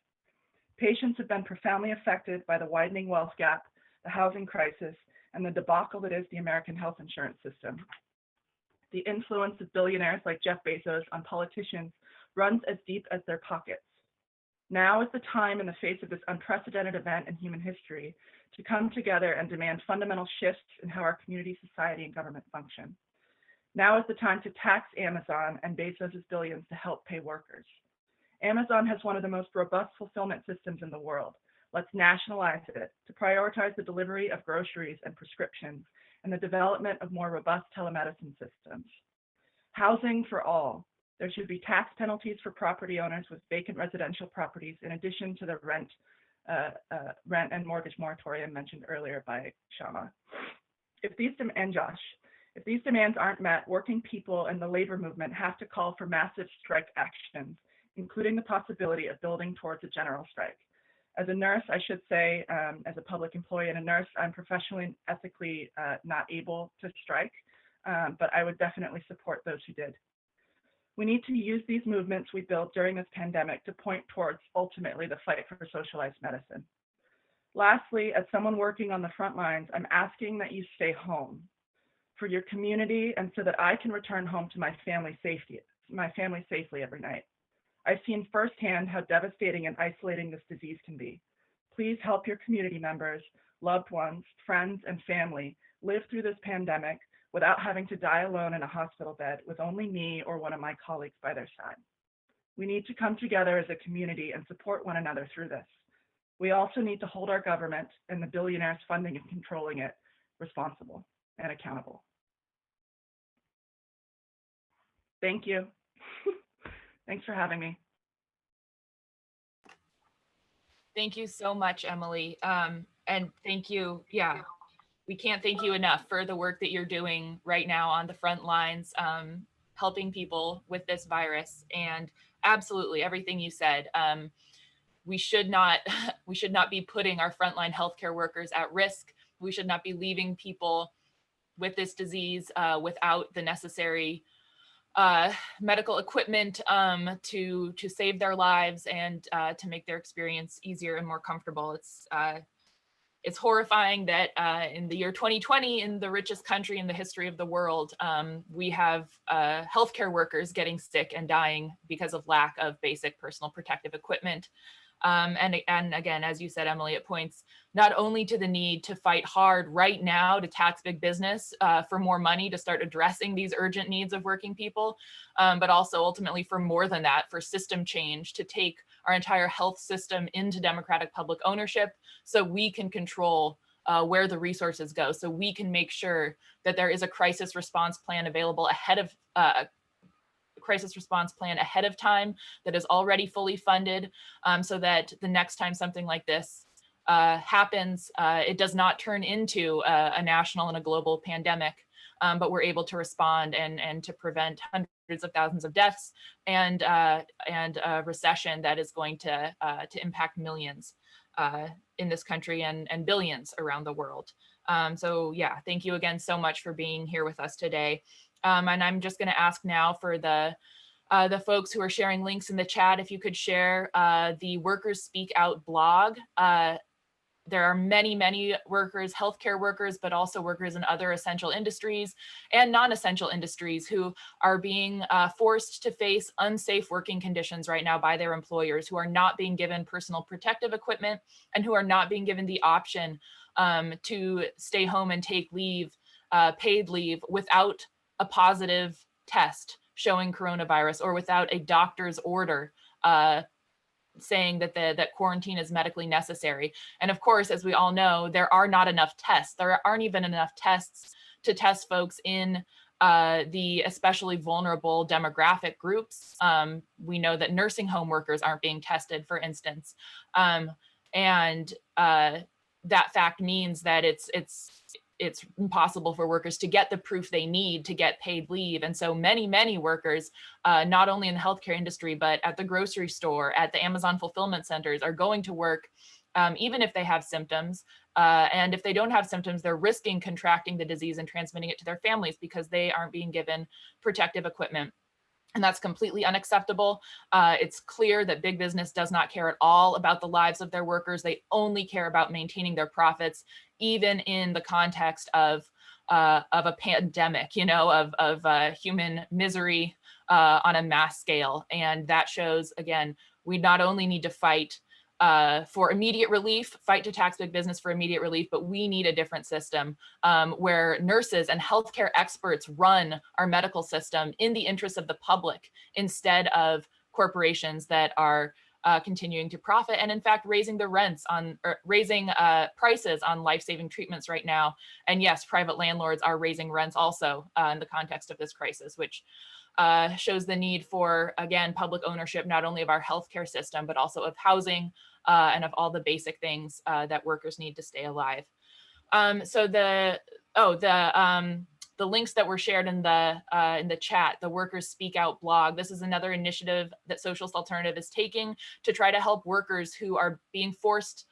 Patients have been profoundly affected by the widening wealth gap, the housing crisis, and the debacle that is the American health insurance system. The influence of billionaires like Jeff Bezos on politicians runs as deep as their pockets. Now is the time, in the face of this unprecedented event in human history, to come together and demand fundamental shifts in how our community, society, and government function. Now is the time to tax Amazon and Bezos' billions to help pay workers. Amazon has one of the most robust fulfillment systems in the world. Let's nationalize it to prioritize the delivery of groceries and prescriptions and the development of more robust telemedicine systems. Housing for all. There should be tax penalties for property owners with vacant residential properties, in addition to the rent and mortgage moratorium mentioned earlier by Kshama. If these demands aren't met, working people and the labor movement have to call for massive strike actions, including the possibility of building towards a general strike. As a nurse, I should say, as a public employee and a nurse, I'm professionally and ethically not able to strike, but I would definitely support those who did. We need to use these movements we built during this pandemic to point towards ultimately the fight for socialized medicine. Lastly, as someone working on the front lines, I'm asking that you stay home for your community and so that I can return home to my family safely every night. I've seen firsthand how devastating and isolating this disease can be. Please help your community members, loved ones, friends, and family live through this pandemic without having to die alone in a hospital bed with only me or one of my colleagues by their side. We need to come together as a community and support one another through this. We also need to hold our government and the billionaires funding and controlling it responsible and accountable. Thank you. Thanks for having me. Thank you so much, Emily. And thank you. Yeah, we can't thank you enough for the work that you're doing right now on the front lines, helping people with this virus. And absolutely everything you said. We should not be putting our frontline healthcare workers at risk. We should not be leaving people with this disease without the necessary medical equipment to save their lives and to make their experience easier and more comfortable. It's horrifying that in the year 2020, in the richest country in the history of the world, we have healthcare workers getting sick and dying because of lack of basic personal protective equipment. And again, as you said, Emily, it points not only to the need to fight hard right now to tax big business for more money to start addressing these urgent needs of working people, but also ultimately for more than that, for system change, to take our entire health system into democratic public ownership so we can control where the resources go, so we can make sure that there is a crisis response plan available ahead of time that is already fully funded, so that the next time something like this happens, it does not turn into a national and a global pandemic, but we're able to respond and to prevent hundreds of thousands of deaths and a recession that is going to impact millions in this country and billions around the world. So yeah, thank you again so much for being here with us today. And I'm just going to ask now for the folks who are sharing links in the chat, if you could share the Workers Speak Out blog. There are many, many workers, healthcare workers, but also workers in other essential industries and non-essential industries who are being forced to face unsafe working conditions right now by their employers, who are not being given personal protective equipment and who are not being given the option to stay home and take leave, paid leave, without a positive test showing coronavirus or without a doctor's order saying that that quarantine is medically necessary. And of course, as we all know, there are not enough tests. There aren't even enough tests to test folks in the especially vulnerable demographic groups. We know that nursing home workers aren't being tested, for instance. And that fact means that it's impossible for workers to get the proof they need to get paid leave. And so many, many workers, not only in the healthcare industry, but at the grocery store, at the Amazon fulfillment centers, are going to work even if they have symptoms. And if they don't have symptoms, they're risking contracting the disease and transmitting it to their families because they aren't being given protective equipment. And that's completely unacceptable. It's clear that big business does not care at all about the lives of their workers. They only care about maintaining their profits, even in the context of a pandemic, of human misery on a mass scale. And that shows, again, we not only need to fight for immediate relief, fight to tax big business for immediate relief, but we need a different system where nurses and healthcare experts run our medical system in the interest of the public instead of corporations that are continuing to profit and in fact raising the rents on, or raising prices on life-saving treatments right now. And yes, private landlords are raising rents also in the context of this crisis, which shows the need for, again, public ownership, not only of our healthcare system, but also of housing and of all the basic things that workers need to stay alive. So the links that were shared in the chat, the Workers Speak Out blog, this is another initiative that Socialist Alternative is taking to try to help workers who are being forced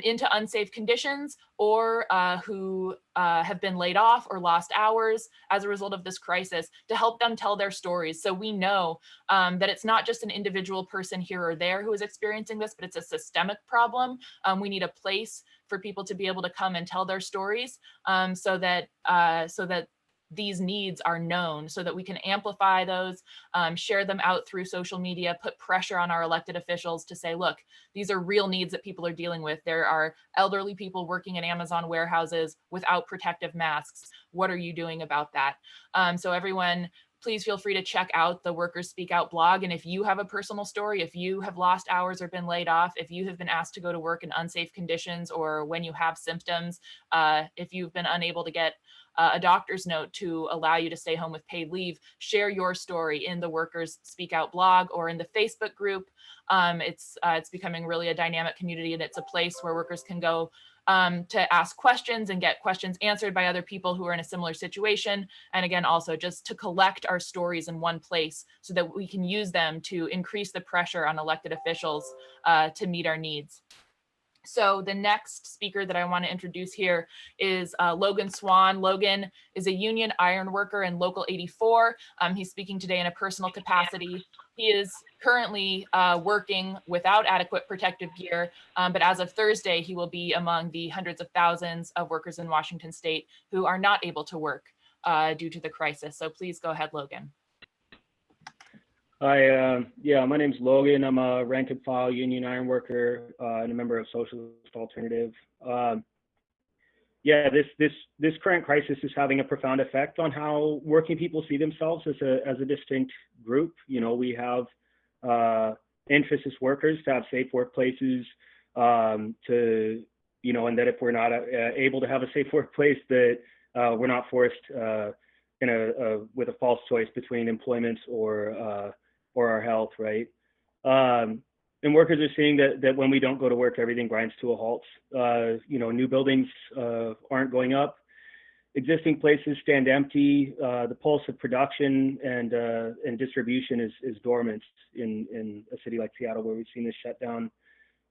into unsafe conditions, or who have been laid off or lost hours as a result of this crisis, to help them tell their stories. So we know that it's not just an individual person here or there who is experiencing this, but it's a systemic problem. We need a place for people to be able to come and tell their stories, so that these needs are known, so that we can amplify those, share them out through social media, put pressure on our elected officials to say, look, these are real needs that people are dealing with. There are elderly people working in Amazon warehouses without protective masks. What are you doing about that? So everyone, please feel free to check out the Workers Speak Out blog. And if you have a personal story, if you have lost hours or been laid off, if you have been asked to go to work in unsafe conditions, or when you have symptoms, if you've been unable to get a doctor's note to allow you to stay home with paid leave, share your story in the Workers Speak Out blog or in the Facebook group. It's becoming really a dynamic community, and it's a place where workers can go to ask questions and get questions answered by other people who are in a similar situation. And again, also just to collect our stories in one place so that we can use them to increase the pressure on elected officials to meet our needs. So the next speaker that I want to introduce here is Logan Swan. Logan is a union iron worker in Local 84. He's speaking today in a personal capacity. He is currently working without adequate protective gear, but as of Thursday, he will be among the hundreds of thousands of workers in Washington state who are not able to work due to the crisis. So please go ahead, Logan. Hi, my name's Logan. I'm a rank and file union iron worker and a member of Socialist Alternative. This current crisis is having a profound effect on how working people see themselves as a distinct group. You know, we have emphasis workers to have safe workplaces, and that if we're not able to have a safe workplace, that we're not forced with a false choice between employment or our health, right? And workers are seeing that when we don't go to work, everything grinds to a halt. New buildings aren't going up. Existing places stand empty. The pulse of production and distribution is dormant in a city like Seattle, where we've seen this shutdown.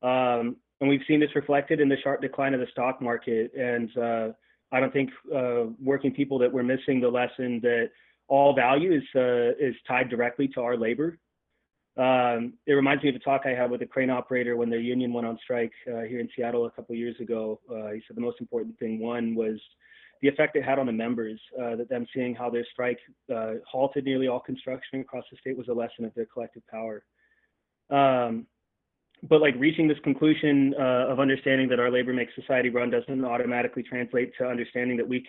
And we've seen this reflected in the sharp decline of the stock market. And I don't think working people that we're missing the lesson that all value is tied directly to our labor. It reminds me of a talk I had with a crane operator when their union went on strike here in Seattle a couple of years ago. He said the most important thing, one, was the effect it had on the members, that them seeing how their strike halted nearly all construction across the state was a lesson of their collective power. But like reaching this conclusion of understanding that our labor makes society run doesn't automatically translate to understanding that we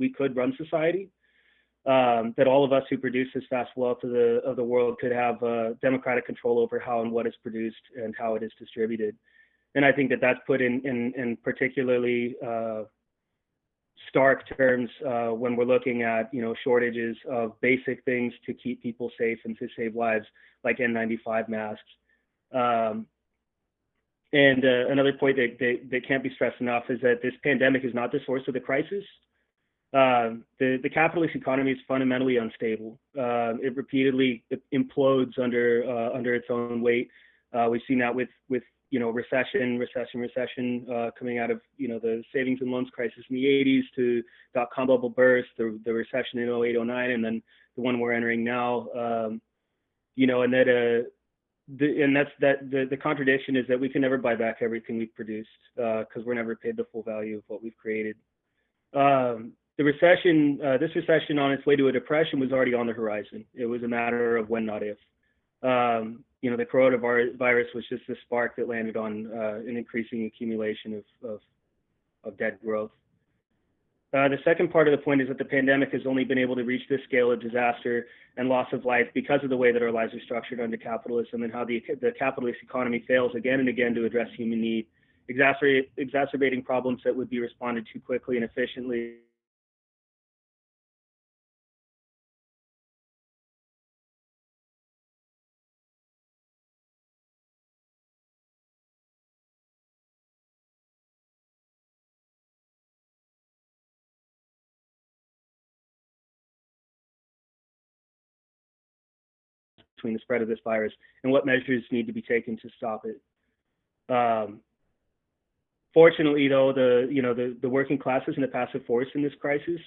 could run society. That all of us who produce this vast wealth of the world could have democratic control over how and what is produced and how it is distributed. And I think that that's put in particularly stark terms when we're looking at shortages of basic things to keep people safe and to save lives, like N95 masks. And another point that can't be stressed enough is that this pandemic is not the source of the crisis. The capitalist economy is fundamentally unstable. It repeatedly implodes under its own weight. We've seen that with recession coming out of the savings and loans crisis in the 80s to dot-com bubble burst, the recession in 08, 09, and then the one we're entering now. The contradiction is that we can never buy back everything we've produced because we're never paid the full value of what we've created. This recession on its way to a depression was already on the horizon. It was a matter of when, not if. The coronavirus was just a spark that landed on an increasing accumulation of dead growth. The second part of the point is that the pandemic has only been able to reach this scale of disaster and loss of life because of the way that our lives are structured under capitalism and how the capitalist economy fails again and again to address human need, exacerbating problems that would be responded to quickly and efficiently between the spread of this virus and what measures need to be taken to stop it. Fortunately, though, the working class isn't a passive force in this crisis.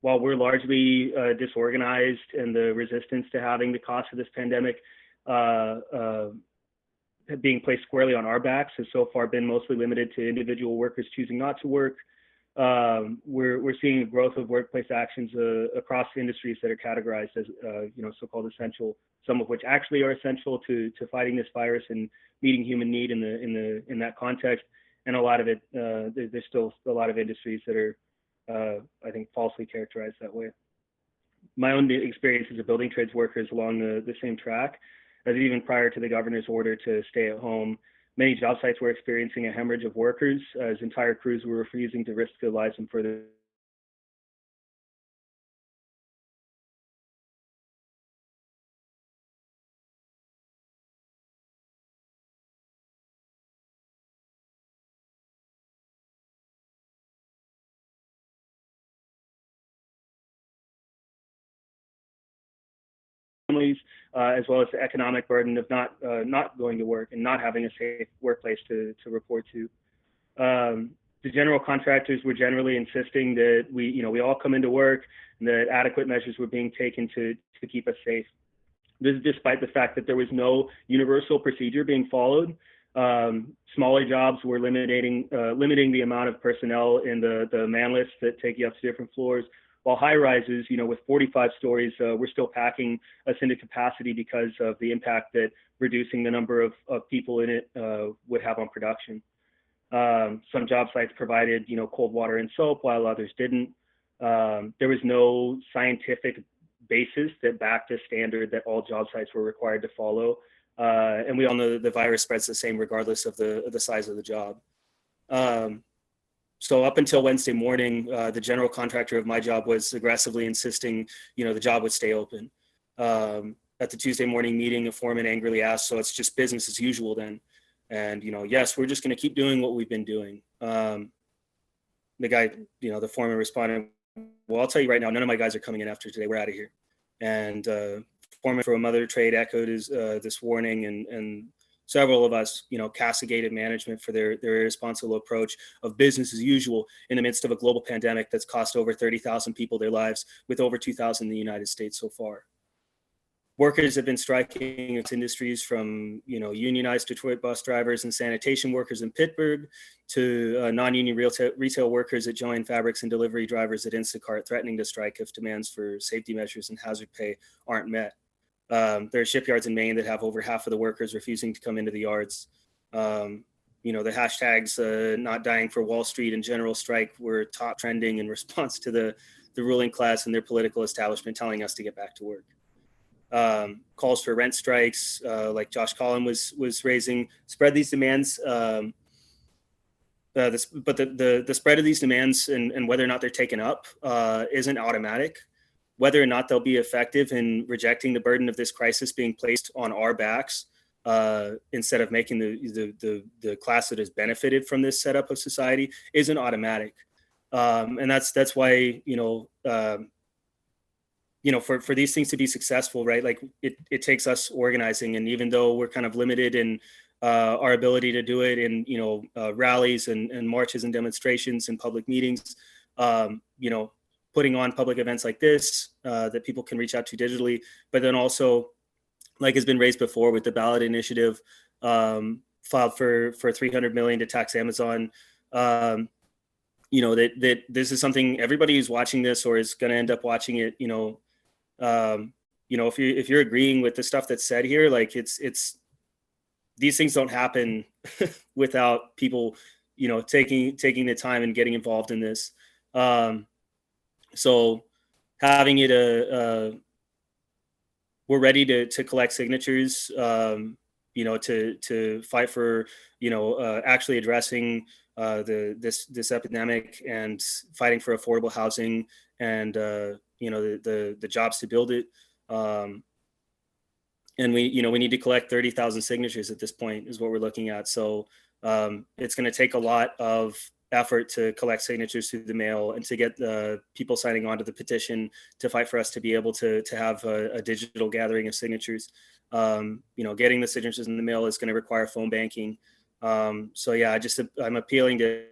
While we're largely disorganized, and the resistance to having the cost of this pandemic being placed squarely on our backs has so far been mostly limited to individual workers choosing not to work, we're seeing a growth of workplace actions across industries that are categorized as so-called essential, some of which actually are essential to fighting this virus and meeting human need in that context. And a lot of it, there's still a lot of industries that are, I think, falsely characterized that way. My own experience as a building trades worker is along the same track, as even prior to the governor's order to stay at home. Many job sites were experiencing a hemorrhage of workers, as entire crews were refusing to risk their lives and further families, as well as the economic burden of not going to work and not having a safe workplace to report to. The general contractors were generally insisting that we all come into work and that adequate measures were being taken to keep us safe. This is despite the fact that there was no universal procedure being followed. Smaller jobs were limiting the amount of personnel in the man lists that take you up to different floors, while high rises, with 45 stories, we're still packing us into capacity because of the impact that reducing the number of people in it would have on production. Some job sites provided, cold water and soap, while others didn't. There was no scientific basis that backed a standard that all job sites were required to follow. And we all know that the virus spreads the same regardless of the size of the job. So up until Wednesday morning, the general contractor of my job was aggressively insisting, the job would stay open. At the Tuesday morning meeting, a foreman angrily asked, "So it's just business as usual then?" And, yes, we're just going to keep doing what we've been doing. The guy, the foreman responded, "Well, I'll tell you right now, none of my guys are coming in after today. We're out of here." And foreman from another trade echoed this warning, and several of us, castigated management for their irresponsible approach of business as usual in the midst of a global pandemic that's cost over 30,000 people their lives, with over 2,000 in the United States so far. Workers have been striking in industries from, unionized Detroit bus drivers and sanitation workers in Pittsburgh to non-union retail workers at Joann Fabrics and delivery drivers at Instacart, threatening to strike if demands for safety measures and hazard pay aren't met. There are shipyards in Maine that have over half of the workers refusing to come into the yards. The hashtags not dying for Wall Street and general strike were top trending in response to the ruling class and their political establishment telling us to get back to work. Calls for rent strikes, like Josh Collin was raising, spread these demands. But the spread of these demands and whether or not they're taken up isn't automatic. Whether or not they'll be effective in rejecting the burden of this crisis being placed on our backs instead of making the class that has benefited from this setup of society isn't automatic. And that's why, for these things to be successful, right? Like it takes us organizing. And even though we're kind of limited in our ability to do it in, rallies and marches and demonstrations and public meetings, putting on public events like this that people can reach out to digitally, but then also, like has been raised before with the ballot initiative, filed for $300 million to tax Amazon. That this is something everybody who's watching this or is going to end up watching it, if you're agreeing with the stuff that's said here, like it's these things don't happen without people, taking the time and getting involved in this. So having it, we're ready to collect signatures, to fight for, actually addressing this epidemic and fighting for affordable housing and, the jobs to build it. And we need to collect 30,000 signatures at this point is what we're looking at. So it's going to take a lot of effort to collect signatures through the mail and to get the people signing on to the petition to fight for us to be able to have a digital gathering of signatures. Getting the signatures in the mail is going to require phone banking. So yeah, I'm appealing to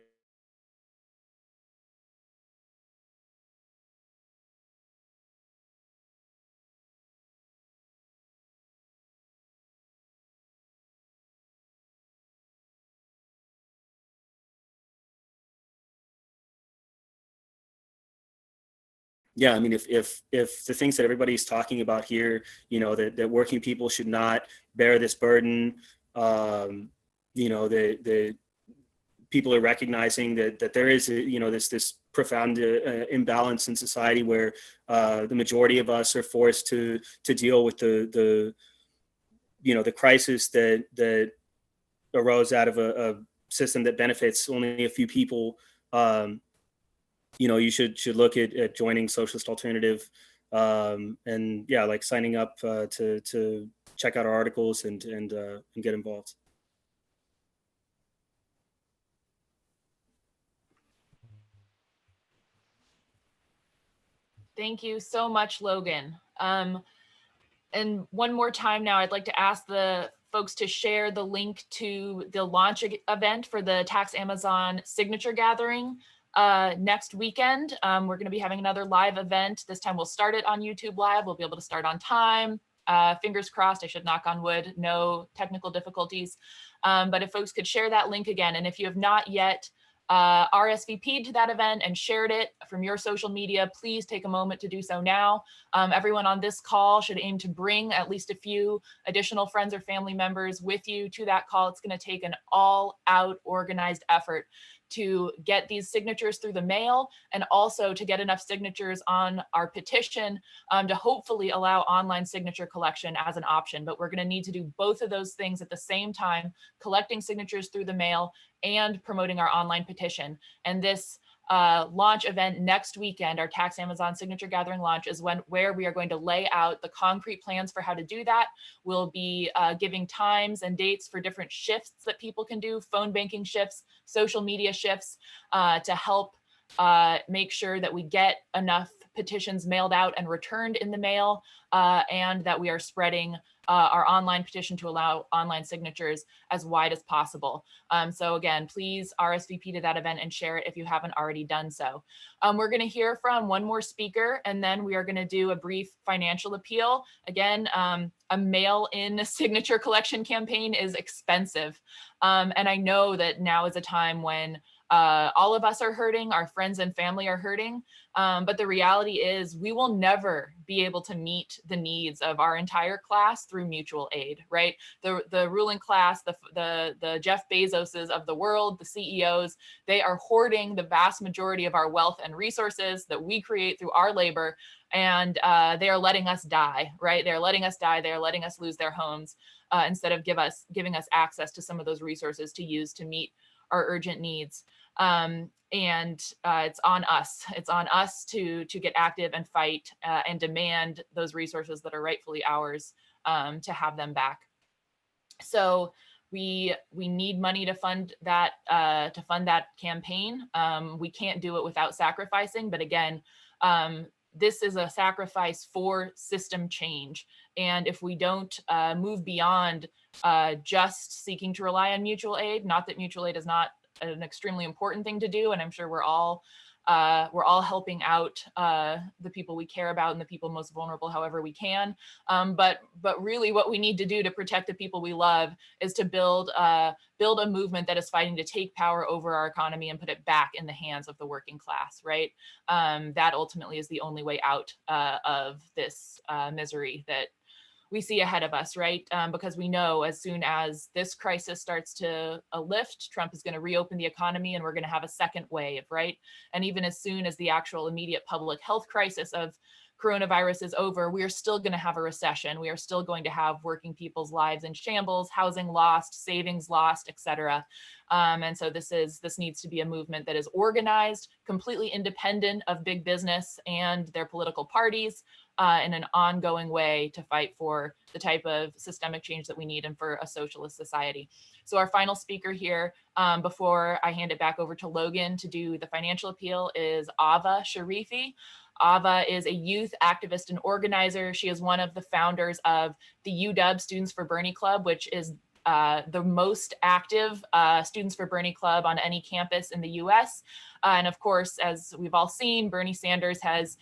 yeah, I mean, if the things that everybody's talking about here, that working people should not bear this burden, the people are recognizing that there is this profound imbalance in society where the majority of us are forced to deal with the crisis that arose out of a system that benefits only a few people. You should look at joining Socialist Alternative, and yeah, like signing up to check out our articles and get involved. Thank you so much, Logan. And one more time now, I'd like to ask the folks to share the link to the launch event for the Tax Amazon signature gathering next weekend. We're going to be having another live event. This time we'll start it on YouTube Live. We'll be able to start on time. Fingers crossed, I should knock on wood, no technical difficulties. But if folks could share that link again, and if you have not yet RSVP'd to that event and shared it from your social media, please take a moment to do so now. Everyone on this call should aim to bring at least a few additional friends or family members with you to that call. It's going to take an all-out organized effort to get these signatures through the mail and also to get enough signatures on our petition to hopefully allow online signature collection as an option. But we're going to need to do both of those things at the same time, collecting signatures through the mail and promoting our online petition. And this launch event next weekend, our Tax Amazon signature gathering launch, is where we are going to lay out the concrete plans for how to do that. We'll be giving times and dates for different shifts that people can do, phone banking shifts, social media shifts, to help make sure that we get enough petitions mailed out and returned in the mail, and that we are spreading our online petition to allow online signatures as wide as possible. So again, please RSVP to that event and share it if you haven't already done so. We're going to hear from one more speaker, and then we are going to do a brief financial appeal. Again, a mail-in signature collection campaign is expensive. And I know that now is a time when all of us are hurting, our friends and family are hurting. But the reality is we will never be able to meet the needs of our entire class through mutual aid, right? The ruling class, the Jeff Bezoses of the world, the CEOs, they are hoarding the vast majority of our wealth and resources that we create through our labor. And they are letting us die, right? They're letting us die. They're letting us lose their homes instead of giving us access to some of those resources to use to meet our urgent needs. It's on us. It's on us to get active and fight and demand those resources that are rightfully ours, to have them back. So we need money to fund that campaign. We can't do it without sacrificing, but again, this is a sacrifice for system change. And if we don't move beyond just seeking to rely on mutual aid, not that mutual aid is not an extremely important thing to do, and I'm sure we're all helping out the people we care about and the people most vulnerable however we can. But really what we need to do to protect the people we love is to build a movement that is fighting to take power over our economy and put it back in the hands of the working class, right? That ultimately is the only way out of this misery that we see ahead of us, right? Because we know as soon as this crisis starts to lift, Trump is going to reopen the economy and we're going to have a second wave, right? And even as soon as the actual immediate public health crisis of coronavirus is over, we are still going to have a recession. We are still going to have working people's lives in shambles, housing lost, savings lost, et cetera. And so this needs to be a movement that is organized, completely independent of big business and their political parties, in an ongoing way to fight for the type of systemic change that we need and for a socialist society. So our final speaker here, before I hand it back over to Logan to do the financial appeal, is Ava Sharifi. Ava is a youth activist and organizer. She is one of the founders of the UW Students for Bernie Club, which is the most active Students for Bernie Club on any campus in the US. And of course, as we've all seen, Bernie Sanders has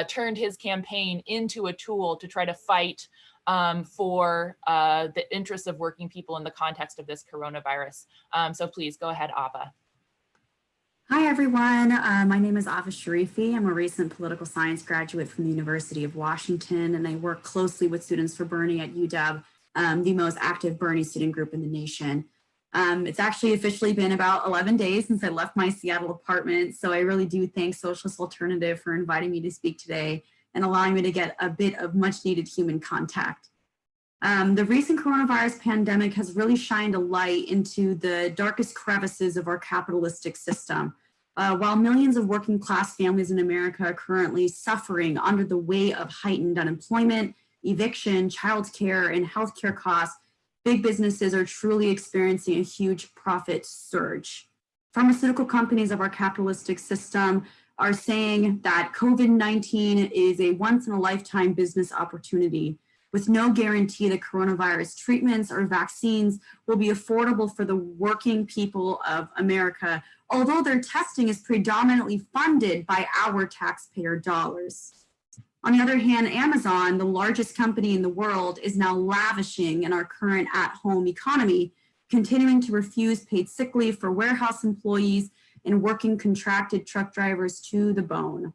turned his campaign into a tool to try to fight for the interests of working people in the context of this coronavirus. So please go ahead, Ava. Hi, everyone. My name is Ava Sharifi. I'm a recent political science graduate from the University of Washington, and I work closely with Students for Bernie at UW, the most active Bernie student group in the nation. It's actually officially been about 11 days since I left my Seattle apartment, so I really do thank Socialist Alternative for inviting me to speak today and allowing me to get a bit of much needed human contact. The recent coronavirus pandemic has really shined a light into the darkest crevices of our capitalistic system. While millions of working class families in America are currently suffering under the weight of heightened unemployment, eviction, childcare, and healthcare costs, big businesses are truly experiencing a huge profit surge. Pharmaceutical companies of our capitalistic system are saying that COVID-19 is a once-in-a-lifetime business opportunity, with no guarantee that coronavirus treatments or vaccines will be affordable for the working people of America, although their testing is predominantly funded by our taxpayer dollars. On the other hand, Amazon, the largest company in the world, is now lavishing in our current at-home economy, continuing to refuse paid sick leave for warehouse employees and working contracted truck drivers to the bone.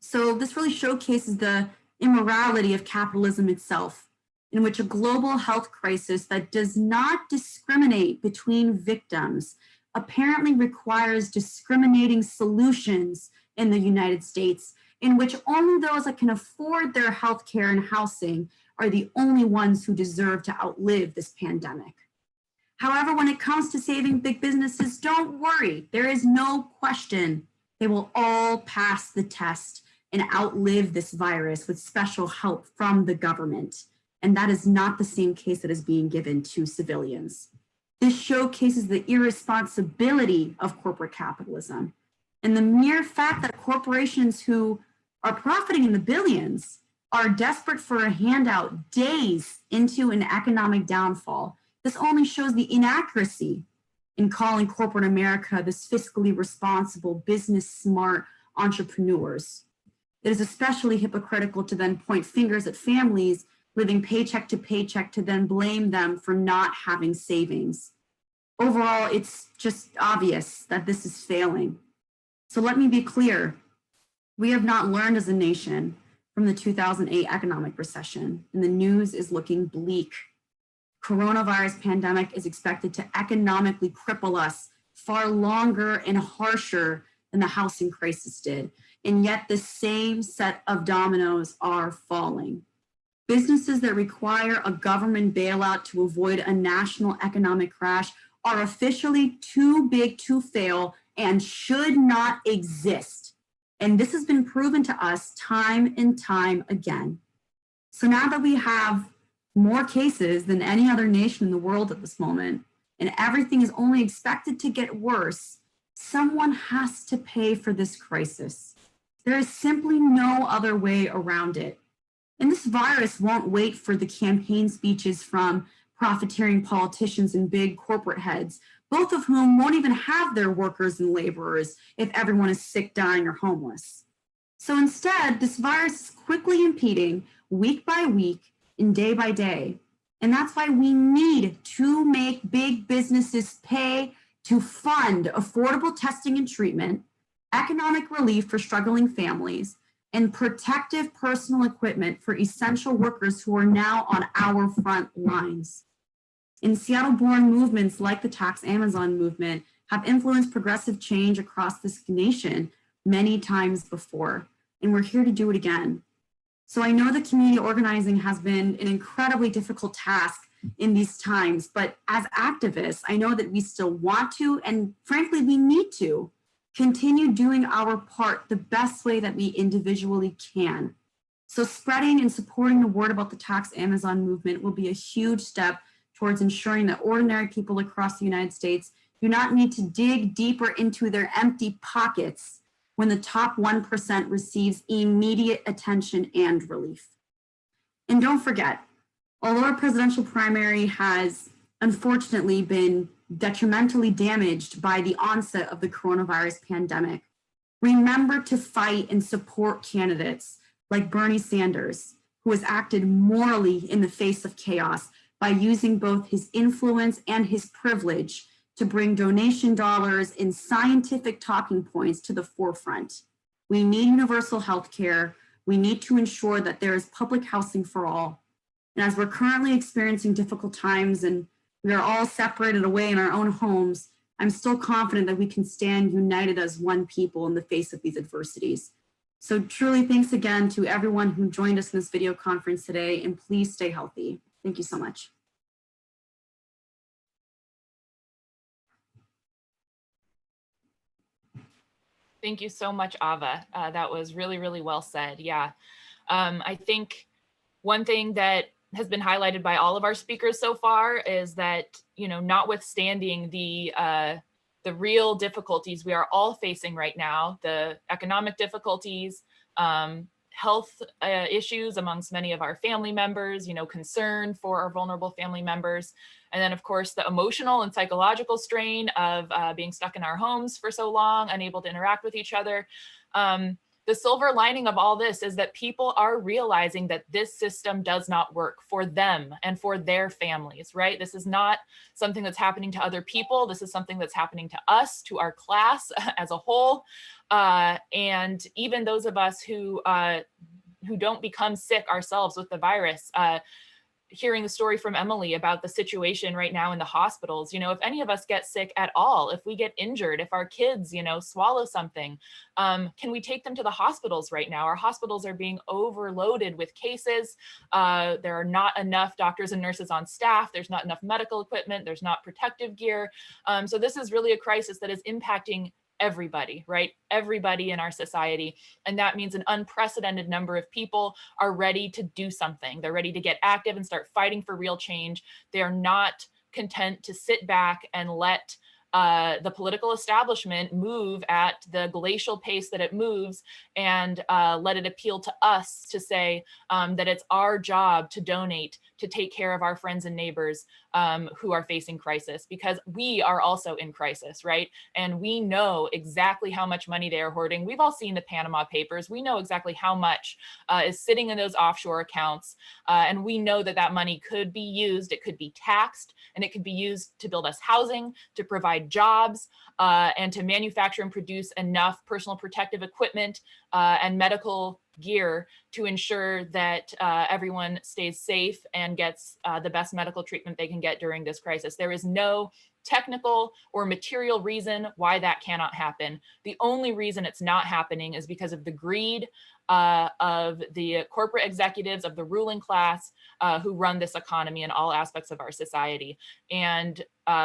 So this really showcases the immorality of capitalism itself, in which a global health crisis that does not discriminate between victims apparently requires discriminating solutions in the United States, in which only those that can afford their health care and housing are the only ones who deserve to outlive this pandemic. However, when it comes to saving big businesses, don't worry. There is no question they will all pass the test and outlive this virus with special help from the government. And that is not the same case that is being given to civilians. This showcases the irresponsibility of corporate capitalism and the mere fact that corporations who are profiting in the billions are desperate for a handout days into an economic downfall. This only shows the inaccuracy in calling corporate America this fiscally responsible, business smart entrepreneurs. It is especially hypocritical to then point fingers at families living paycheck to paycheck to then blame them for not having savings. Overall, it's just obvious that this is failing. So let me be clear. We have not learned as a nation from the 2008 economic recession, and the news is looking bleak. Coronavirus pandemic is expected to economically cripple us far longer and harsher than the housing crisis did. And yet the same set of dominoes are falling. Businesses that require a government bailout to avoid a national economic crash are officially too big to fail and should not exist. And this has been proven to us time and time again. So now that we have more cases than any other nation in the world at this moment, and everything is only expected to get worse, someone has to pay for this crisis. There is simply no other way around it. And this virus won't wait for the campaign speeches from profiteering politicians and big corporate heads, both of whom won't even have their workers and laborers if everyone is sick, dying, or homeless. So instead, this virus is quickly impeding week by week and day by day. And that's why we need to make big businesses pay to fund affordable testing and treatment, economic relief for struggling families, and protective personal equipment for essential workers who are now on our front lines. In Seattle-born movements like the Tax Amazon movement have influenced progressive change across this nation many times before, and we're here to do it again. So I know that community organizing has been an incredibly difficult task in these times, but as activists, I know that we still want to, and frankly, we need to continue doing our part the best way that we individually can. So spreading and supporting the word about the Tax Amazon movement will be a huge step towards ensuring that ordinary people across the United States do not need to dig deeper into their empty pockets when the top 1% receives immediate attention and relief. And don't forget, although our presidential primary has unfortunately been detrimentally damaged by the onset of the coronavirus pandemic, remember to fight and support candidates like Bernie Sanders, who has acted morally in the face of chaos by using both his influence and his privilege to bring donation dollars and scientific talking points to the forefront. We need universal health care. We need to ensure that there is public housing for all. And as we're currently experiencing difficult times and we are all separated away in our own homes, I'm still confident that we can stand united as one people in the face of these adversities. So truly thanks again to everyone who joined us in this video conference today, and please stay healthy. Thank you so much. Thank you so much, Ava. That was really, really well said. Yeah, I think one thing that has been highlighted by all of our speakers so far is that, you know, notwithstanding the real difficulties we are all facing right now, the economic difficulties, health issues amongst many of our family members, you know, concern for our vulnerable family members. And then of course, the emotional and psychological strain of being stuck in our homes for so long, unable to interact with each other. The silver lining of all this is that people are realizing that this system does not work for them and for their families, right? This is not something that's happening to other people. This is something that's happening to us, to our class as a whole. And even those of us who don't become sick ourselves with the virus, hearing the story from Emily about the situation right now in the hospitals, you know, if any of us get sick at all, if we get injured, if our kids, you know, swallow something, can we take them to the hospitals right now? Our hospitals are being overloaded with cases. There are not enough doctors and nurses on staff. There's not enough medical equipment. There's not protective gear. So this is really a crisis that is impacting everybody, right? Everybody in our society. And that means an unprecedented number of people are ready to do something. They're ready to get active and start fighting for real change. They are not content to sit back and let the political establishment move at the glacial pace that it moves, and let it appeal to us to say that it's our job to donate, to take care of our friends and neighbors who are facing crisis, because we are also in crisis, right? And we know exactly how much money they are hoarding. We've all seen the Panama Papers. We know exactly how much is sitting in those offshore accounts. And we know that that money could be used, it could be taxed, and it could be used to build us housing, to provide jobs, and to manufacture and produce enough personal protective equipment and medical gear to ensure that everyone stays safe and gets the best medical treatment they can get during this crisis. There is no technical or material reason why that cannot happen. The only reason it's not happening is because of the greed of the corporate executives of the ruling class who run this economy and all aspects of our society. And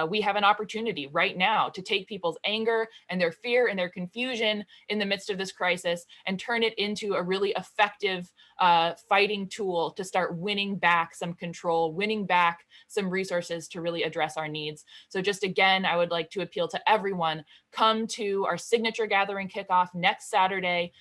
we have an opportunity right now to take people's anger and their fear and their confusion in the midst of this crisis and turn it into a really effective fighting tool to start winning back some control, winning back some resources to really address our needs. So just again, I would like to appeal to everyone, come to our signature gathering kickoff next Saturday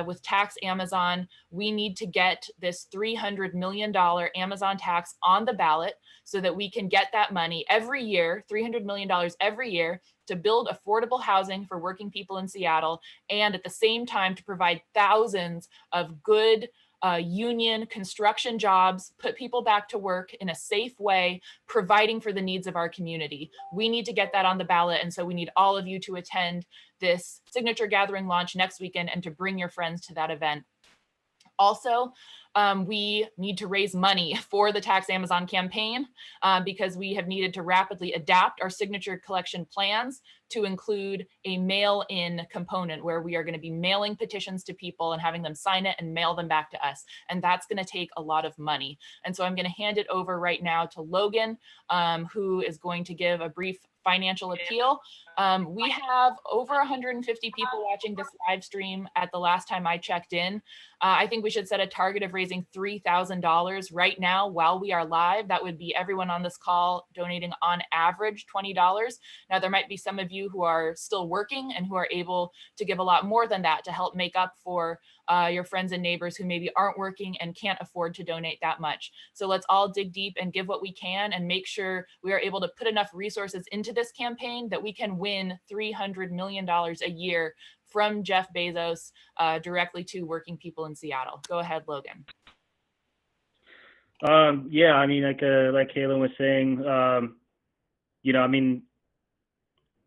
with Tax Amazon. We need to get this $300 million Amazon tax on the ballot so that we can get that money every year, $300 million every year, to build affordable housing for working people in Seattle, and at the same time to provide thousands of good union construction jobs, put people back to work in a safe way, providing for the needs of our community. We need to get that on the ballot. And so we need all of you to attend this signature gathering launch next weekend and to bring your friends to that event. Also, we need to raise money for the Tax Amazon campaign because we have needed to rapidly adapt our signature collection plans to include a mail-in component where we are going to be mailing petitions to people and having them sign it and mail them back to us. And that's going to take a lot of money. And so I'm going to hand it over right now to Logan, who is going to give a brief financial appeal. We have over 150 people watching this live stream at the last time I checked in. I think we should set a target of raising $3,000 right now while we are live. That would be everyone on this call donating on average $20. Now, there might be some of you who are still working and who are able to give a lot more than that to help make up for your friends and neighbors who maybe aren't working and can't afford to donate that much. So let's all dig deep and give what we can and make sure we are able to put enough resources into this campaign that we can win $300 million a year from Jeff Bezos directly to working people in Seattle. Go ahead, Logan. Yeah, I mean, like Kaylin was saying, you know, I mean,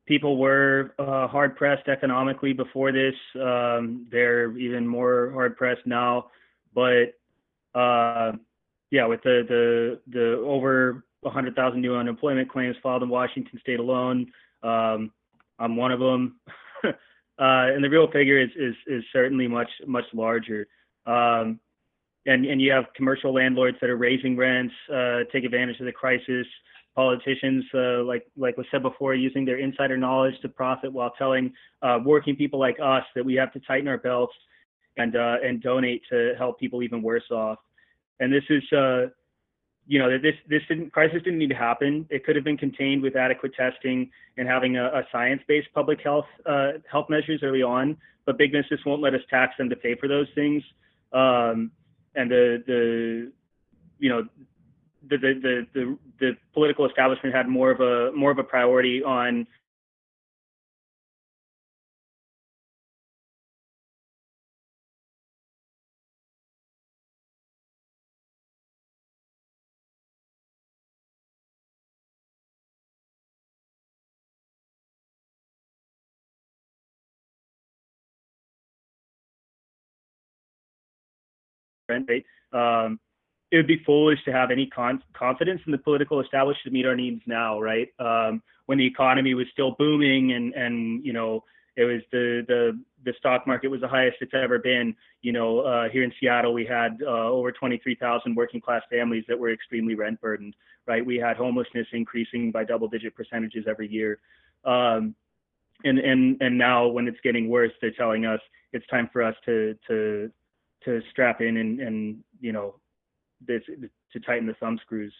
people were hard pressed economically before this. They're even more hard pressed now. But yeah, with the over 100,000 new unemployment claims filed in Washington State alone, I'm one of them. And the real figure is certainly much larger. And you have commercial landlords that are raising rents, take advantage of the crisis. Politicians, like was said before, using their insider knowledge to profit while telling working people like us that we have to tighten our belts and donate to help people even worse off. And this is, you know, this crisis didn't need to happen. It could have been contained with adequate testing and having a science-based public health measures early on. But big business won't let us tax them to pay for those things. And the political establishment had more of a priority on rent rate. It would be foolish to have any confidence in the political establishment to meet our needs now, right? When the economy was still booming and you know, it was the stock market was the highest it's ever been. You know, here in Seattle, we had over 23,000 working class families that were extremely rent burdened, right? We had homelessness increasing by double-digit percentages every year. And now when it's getting worse, they're telling us it's time for us to strap in and you know, to tighten the thumb screws.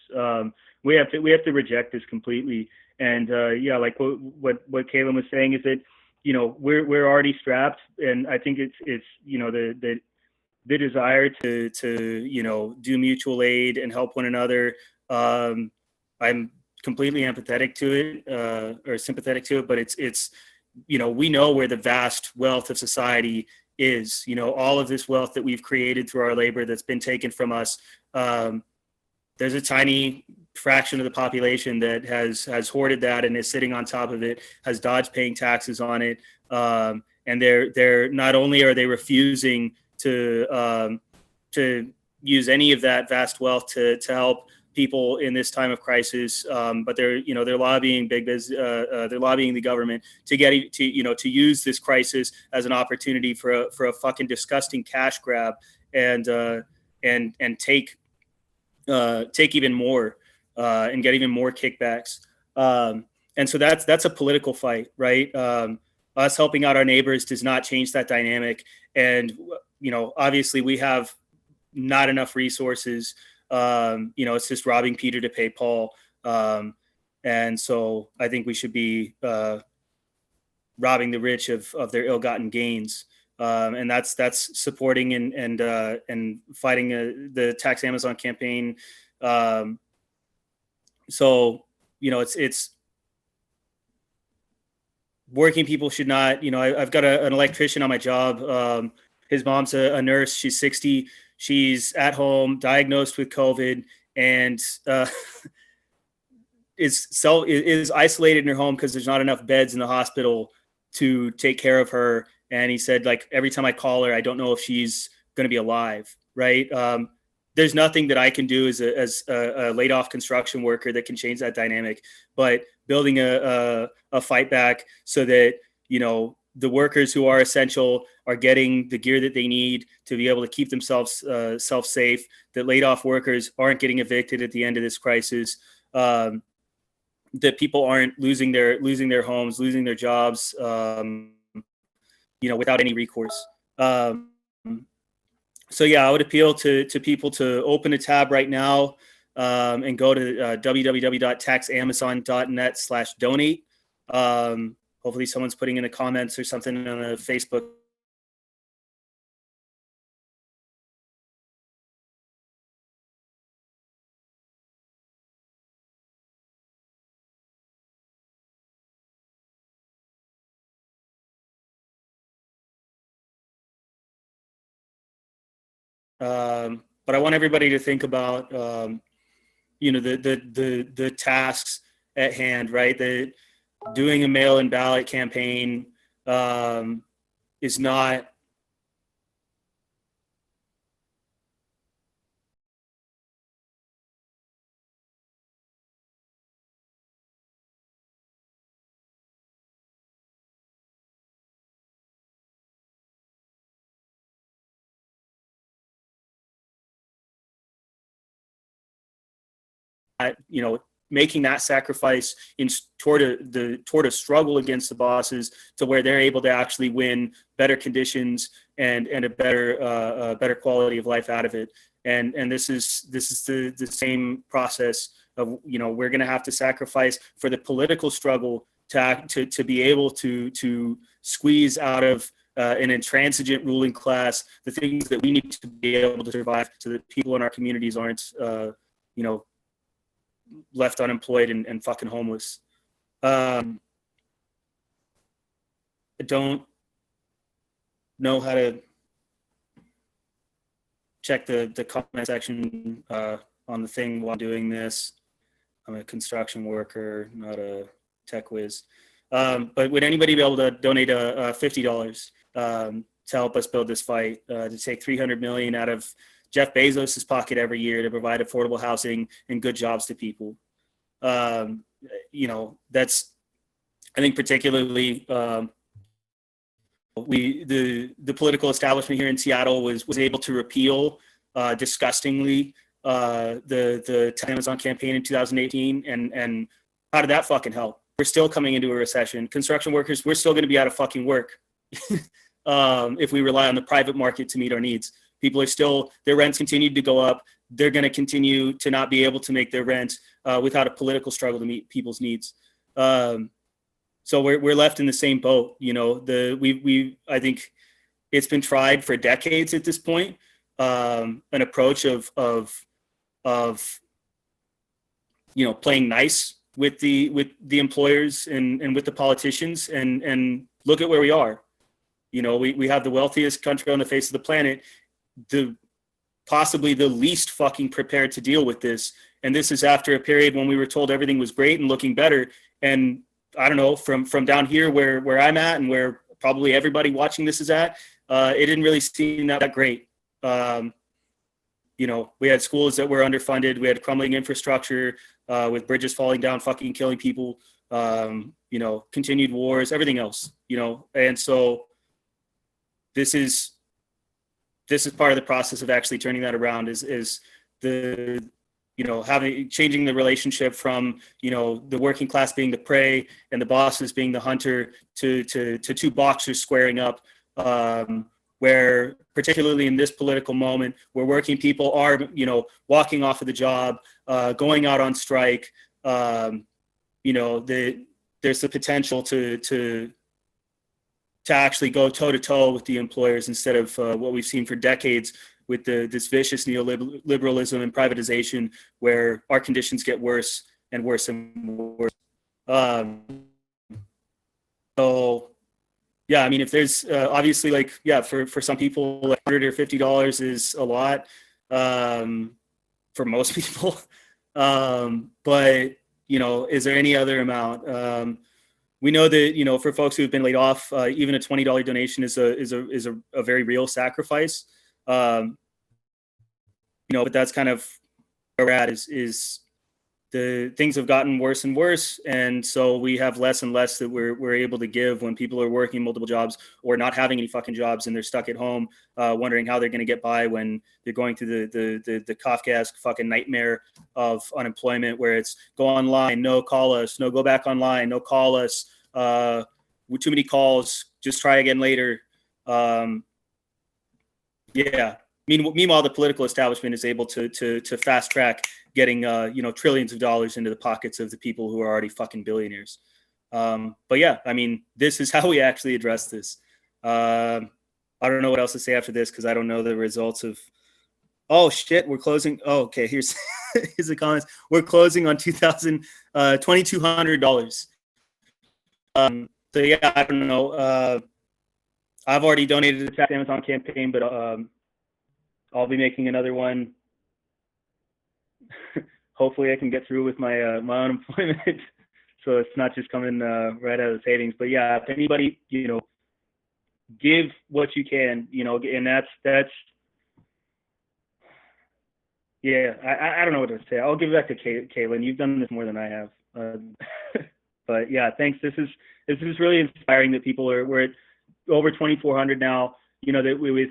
We have to reject this completely. And yeah, like what Kaylin was saying is that, you know, we're already strapped, and I think it's you know, the desire to you know, do mutual aid and help one another. I'm completely empathetic to it or sympathetic to it, but it's you know, we know where the vast wealth of society is. You know, all of this wealth that we've created through our labor that's been taken from us. There's a tiny fraction of the population that has hoarded that and is sitting on top of it, has dodged paying taxes on it, and they're not only are they refusing to use any of that vast wealth to help people in this time of crisis, but they're lobbying they're lobbying the government to use this crisis as an opportunity for a fucking disgusting cash grab and take even more and get even more kickbacks. And so that's a political fight, right? Us helping out our neighbors does not change that dynamic. And, you know, obviously we have not enough resources. You know, it's just robbing Peter to pay Paul. And so I think we should be robbing the rich of their ill-gotten gains. And that's supporting and fighting the Tax Amazon campaign. So, you know, it's working people should not, you know, I've got an electrician on my job. His mom's a nurse. She's 60. She's at home, diagnosed with COVID, and is isolated in her home because there's not enough beds in the hospital to take care of her. And he said, like, every time I call her, I don't know if she's going to be alive, right? there's nothing that I can do as a laid off construction worker that can change that dynamic, but building a fight back so that, you know, the workers who are essential are getting the gear that they need to be able to keep themselves safe, that laid off workers aren't getting evicted at the end of this crisis, that people aren't losing their homes, losing their jobs, you know, without any recourse. So yeah, I would appeal to people to open a tab right now and go to www.taxamazon.net/donate. Hopefully someone's putting in the comments or something on a Facebook. But I want everybody to think about, you know, the tasks at hand, right? That doing a mail-in ballot campaign is not you know, making that sacrifice toward a struggle against the bosses to where they're able to actually win better conditions and a better quality of life out of it. And this is the same process of, you know, we're going to have to sacrifice for the political struggle to be able to squeeze out of an intransigent ruling class the things that we need to be able to survive, so that people in our communities aren't you know, left unemployed and fucking homeless. I don't know how to check the comment section on the thing while doing this. I'm a construction worker, not a tech whiz. But would anybody be able to donate $50 to help us build this fight, to take $300 million out of Jeff Bezos' pocket every year to provide affordable housing and good jobs to people? You know, that's, I think, particularly the political establishment here in Seattle was able to repeal disgustingly the Amazon campaign in 2018, and how did that fucking help? We're still coming into a recession. Construction workers, we're still going to be out of fucking work if we rely on the private market to meet our needs. People are still, their rents continue to go up. They're going to continue to not be able to make their rent without a political struggle to meet people's needs. So we're left in the same boat. You know, I think it's been tried for decades at this point. An approach of you know, playing nice with the employers and with the politicians, and look at where we are. You know, we have the wealthiest country on the face of the planet, possibly the least fucking prepared to deal with this. And this is after a period when we were told everything was great and looking better. And I don't know, from down here where I'm at and where probably everybody watching this is at, it didn't really seem that great. You know, we had schools that were underfunded. We had crumbling infrastructure with bridges falling down, fucking killing people, you know, continued wars, everything else, you know. And so this is part of the process of actually turning that around, is the, you know, changing the relationship from, you know, the working class being the prey and the bosses being the hunter to two boxers squaring up, where particularly in this political moment where working people are, you know, walking off of the job, going out on strike, you know, there's the potential to actually go toe-to-toe with the employers instead of what we've seen for decades with this vicious neoliberalism and privatization, where our conditions get worse and worse and worse. So, yeah, I mean, if there's obviously, like, yeah, for some people, like $100 or $50 is a lot for most people. But, you know, is there any other amount? We know that, you know, for folks who've been laid off, even a $20 donation is a very real sacrifice, but that's kind of where we're at is the things have gotten worse and worse. And so we have less and less that we're able to give when people are working multiple jobs or not having any fucking jobs and they're stuck at home, wondering how they're going to get by when they're going through the Kafkaesque fucking nightmare of unemployment, where it's go online, no, call us, no, go back online, no, call us, with too many calls, just try again later. Yeah. Meanwhile, the political establishment is able to fast track getting trillions of dollars into the pockets of the people who are already fucking billionaires. But yeah, I mean, this is how we actually address this. I don't know what else to say after this because I don't know the results of. Oh shit, we're closing. Oh, okay. Here's the comments. We're closing on $2,200. So yeah, I don't know. I've already donated to the Amazon campaign, but I'll be making another one. Hopefully I can get through with my my unemployment, so it's not just coming right out of the savings. But yeah, if anybody, give what you can, and that's yeah. I don't know what to say. I'll give it back to Kaylin. You've done this more than I have. But yeah, thanks. This is really inspiring that we're at over 2,400 now. That with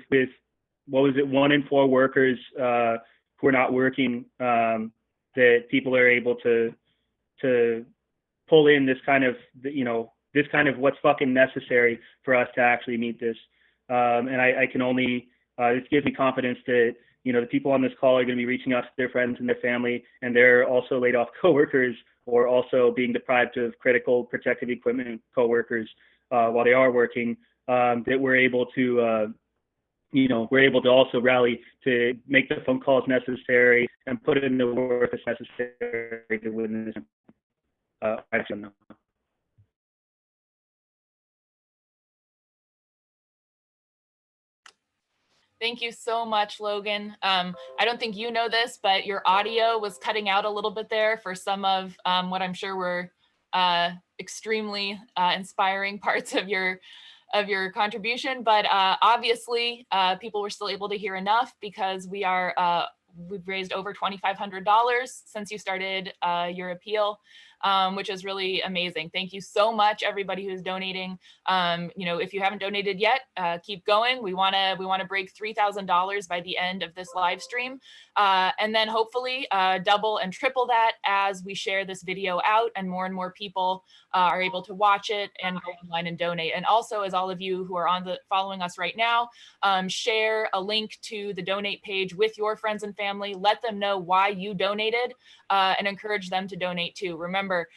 what was it, 1 in 4 workers who are not working, that people are able to pull in this kind of what's fucking necessary for us to actually meet this. And I can only, this gives me confidence that, the people on this call are going to be reaching out to their friends and their family, and they're also laid off coworkers or also being deprived of critical protective equipment coworkers while they are working, that we're able to, we're able to also rally to make the phone calls necessary and put in the work that's necessary to win this. Actually, no. Thank you so much, Logan. I don't think you know this, but your audio was cutting out a little bit there for some of what I'm sure were extremely inspiring parts of your contribution. But obviously, people were still able to hear enough because we've raised over $2,500 since you started your appeal, which is really amazing. Thank you so much, everybody who's donating. If you haven't donated yet, keep going. We want to break $3,000 by the end of this live stream, and then hopefully double and triple that as we share this video out and more people are able to watch it and go online and donate. And also, as all of you who are following us right now, share a link to the donate page with your friends and family. Let them know why you donated and encourage them to donate too. Remember,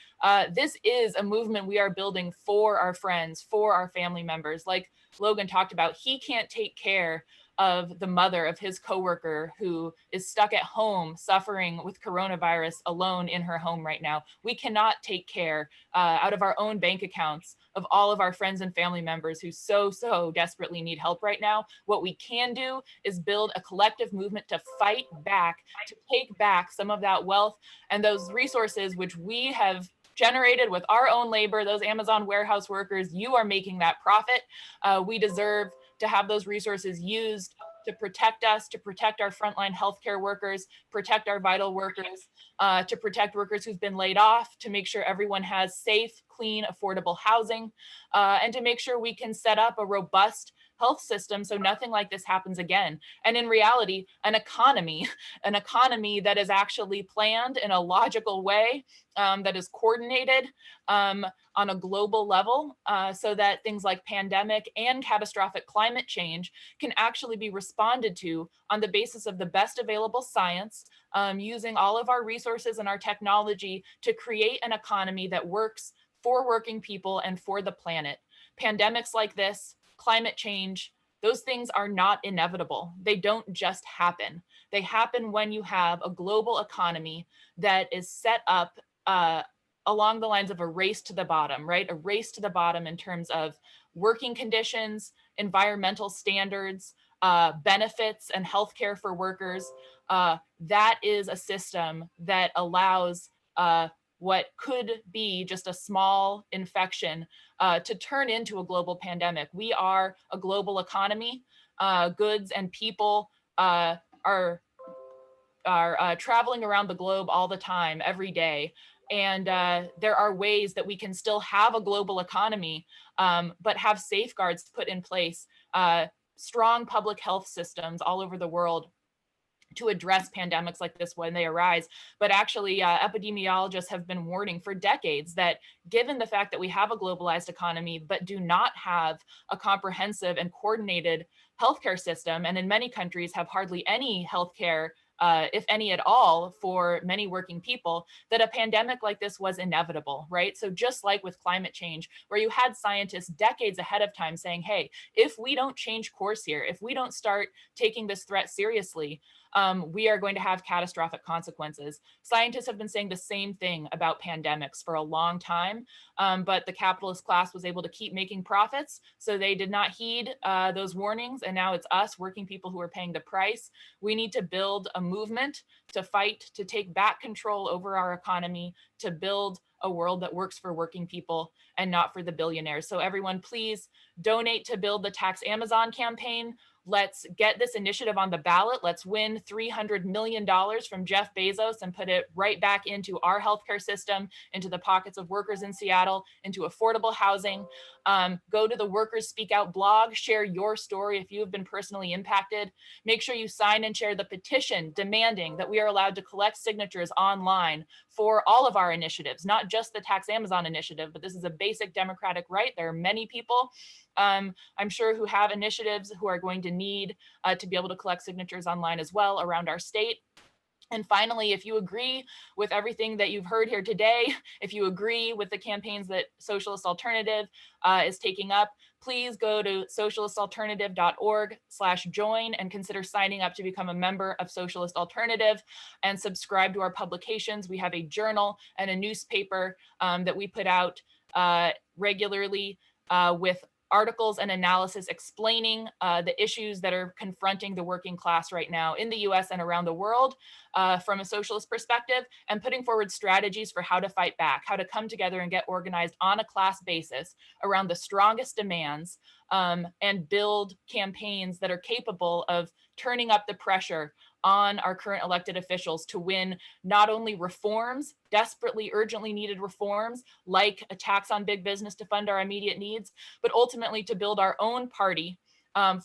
this is a movement we are building for our friends, for our family members. Like Logan talked about, he can't take care of the mother of his coworker who is stuck at home suffering with coronavirus alone in her home right now. We cannot take care out of our own bank accounts of all of our friends and family members who so desperately need help right now. What we can do is build a collective movement to fight back, to take back some of that wealth and those resources which we have generated with our own labor. Those Amazon warehouse workers, you are making that profit. We deserve to have those resources used to protect us, to protect our frontline healthcare workers, protect our vital workers, to protect workers who've been laid off, to make sure everyone has safe, clean, affordable housing, and to make sure we can set up a robust health system so nothing like this happens again. And in reality, an economy that is actually planned in a logical way, that is coordinated on a global level, so that things like pandemic and catastrophic climate change can actually be responded to on the basis of the best available science, using all of our resources and our technology to create an economy that works for working people and for the planet. Pandemics like this, climate change, those things are not inevitable. They don't just happen. They happen when you have a global economy that is set up along the lines of a race to the bottom, right? A race to the bottom in terms of working conditions, environmental standards, benefits and healthcare for workers. That is a system that allows what could be just a small infection to turn into a global pandemic. We are a global economy. Goods and people are are traveling around the globe all the time, every day. And there are ways that we can still have a global economy, but have safeguards put in place, strong public health systems all over the world to address pandemics like this when they arise. But actually, epidemiologists have been warning for decades that given the fact that we have a globalized economy, but do not have a comprehensive and coordinated healthcare system, and in many countries have hardly any healthcare, if any at all, for many working people, that a pandemic like this was inevitable, right? So just like with climate change, where you had scientists decades ahead of time saying, hey, if we don't change course here, if we don't start taking this threat seriously, we are going to have catastrophic consequences. Scientists have been saying the same thing about pandemics for a long time, but the capitalist class was able to keep making profits, so they did not heed those warnings, and now it's us, working people, who are paying the price. We need to build a movement to fight, to take back control over our economy, to build a world that works for working people and not for the billionaires. So everyone, please donate to Build the Tax Amazon campaign. Let's get this initiative on the ballot. Let's win $300 million from Jeff Bezos and put it right back into our healthcare system, into the pockets of workers in Seattle, into affordable housing. Go to the Workers Speak Out blog, share your story if you have been personally impacted. Make sure you sign and share the petition demanding that we are allowed to collect signatures online for all of our initiatives, not just the Tax Amazon initiative, but this is a basic democratic right. There are many people, I'm sure, who have initiatives who are going to need to be able to collect signatures online as well around our state. And finally, if you agree with everything that you've heard here today, if you agree with the campaigns that Socialist Alternative is taking up, please go to socialistalternative.org/join and consider signing up to become a member of Socialist Alternative and subscribe to our publications. We have a journal and a newspaper that we put out regularly with articles and analysis explaining the issues that are confronting the working class right now in the US and around the world from a socialist perspective, and putting forward strategies for how to fight back, how to come together and get organized on a class basis around the strongest demands, and build campaigns that are capable of turning up the pressure on our current elected officials to win not only reforms, desperately, urgently needed reforms, like a tax on big business to fund our immediate needs, but ultimately to build our own party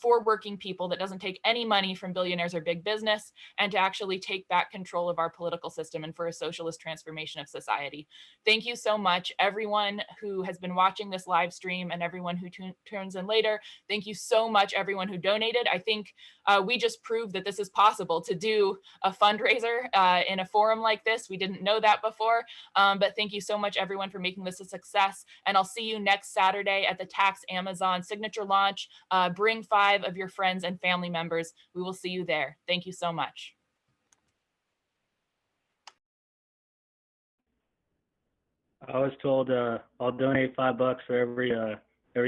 for working people that doesn't take any money from billionaires or big business, and to actually take back control of our political system and for a socialist transformation of society. Thank you so much, everyone who has been watching this live stream and everyone who turns in later. Thank you so much, everyone who donated. I think we just proved that this is possible to do a fundraiser in a forum like this. We didn't know that before, but thank you so much, everyone, for making this a success. And I'll see you next Saturday at the Tax Amazon signature launch. Bring 5 of your friends and family members. We will see you there. Thank you so much. I was told I'll donate $5 for every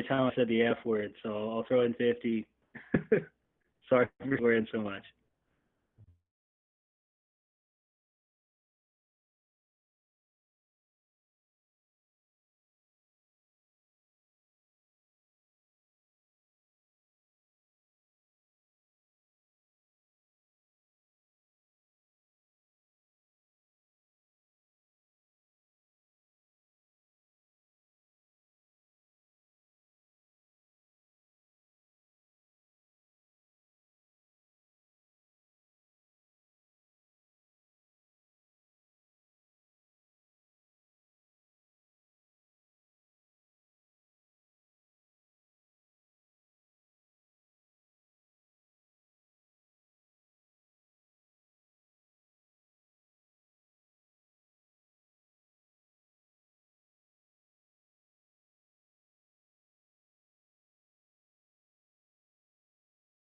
time I said the F word, so I'll throw in 50. Sorry for swearing so much.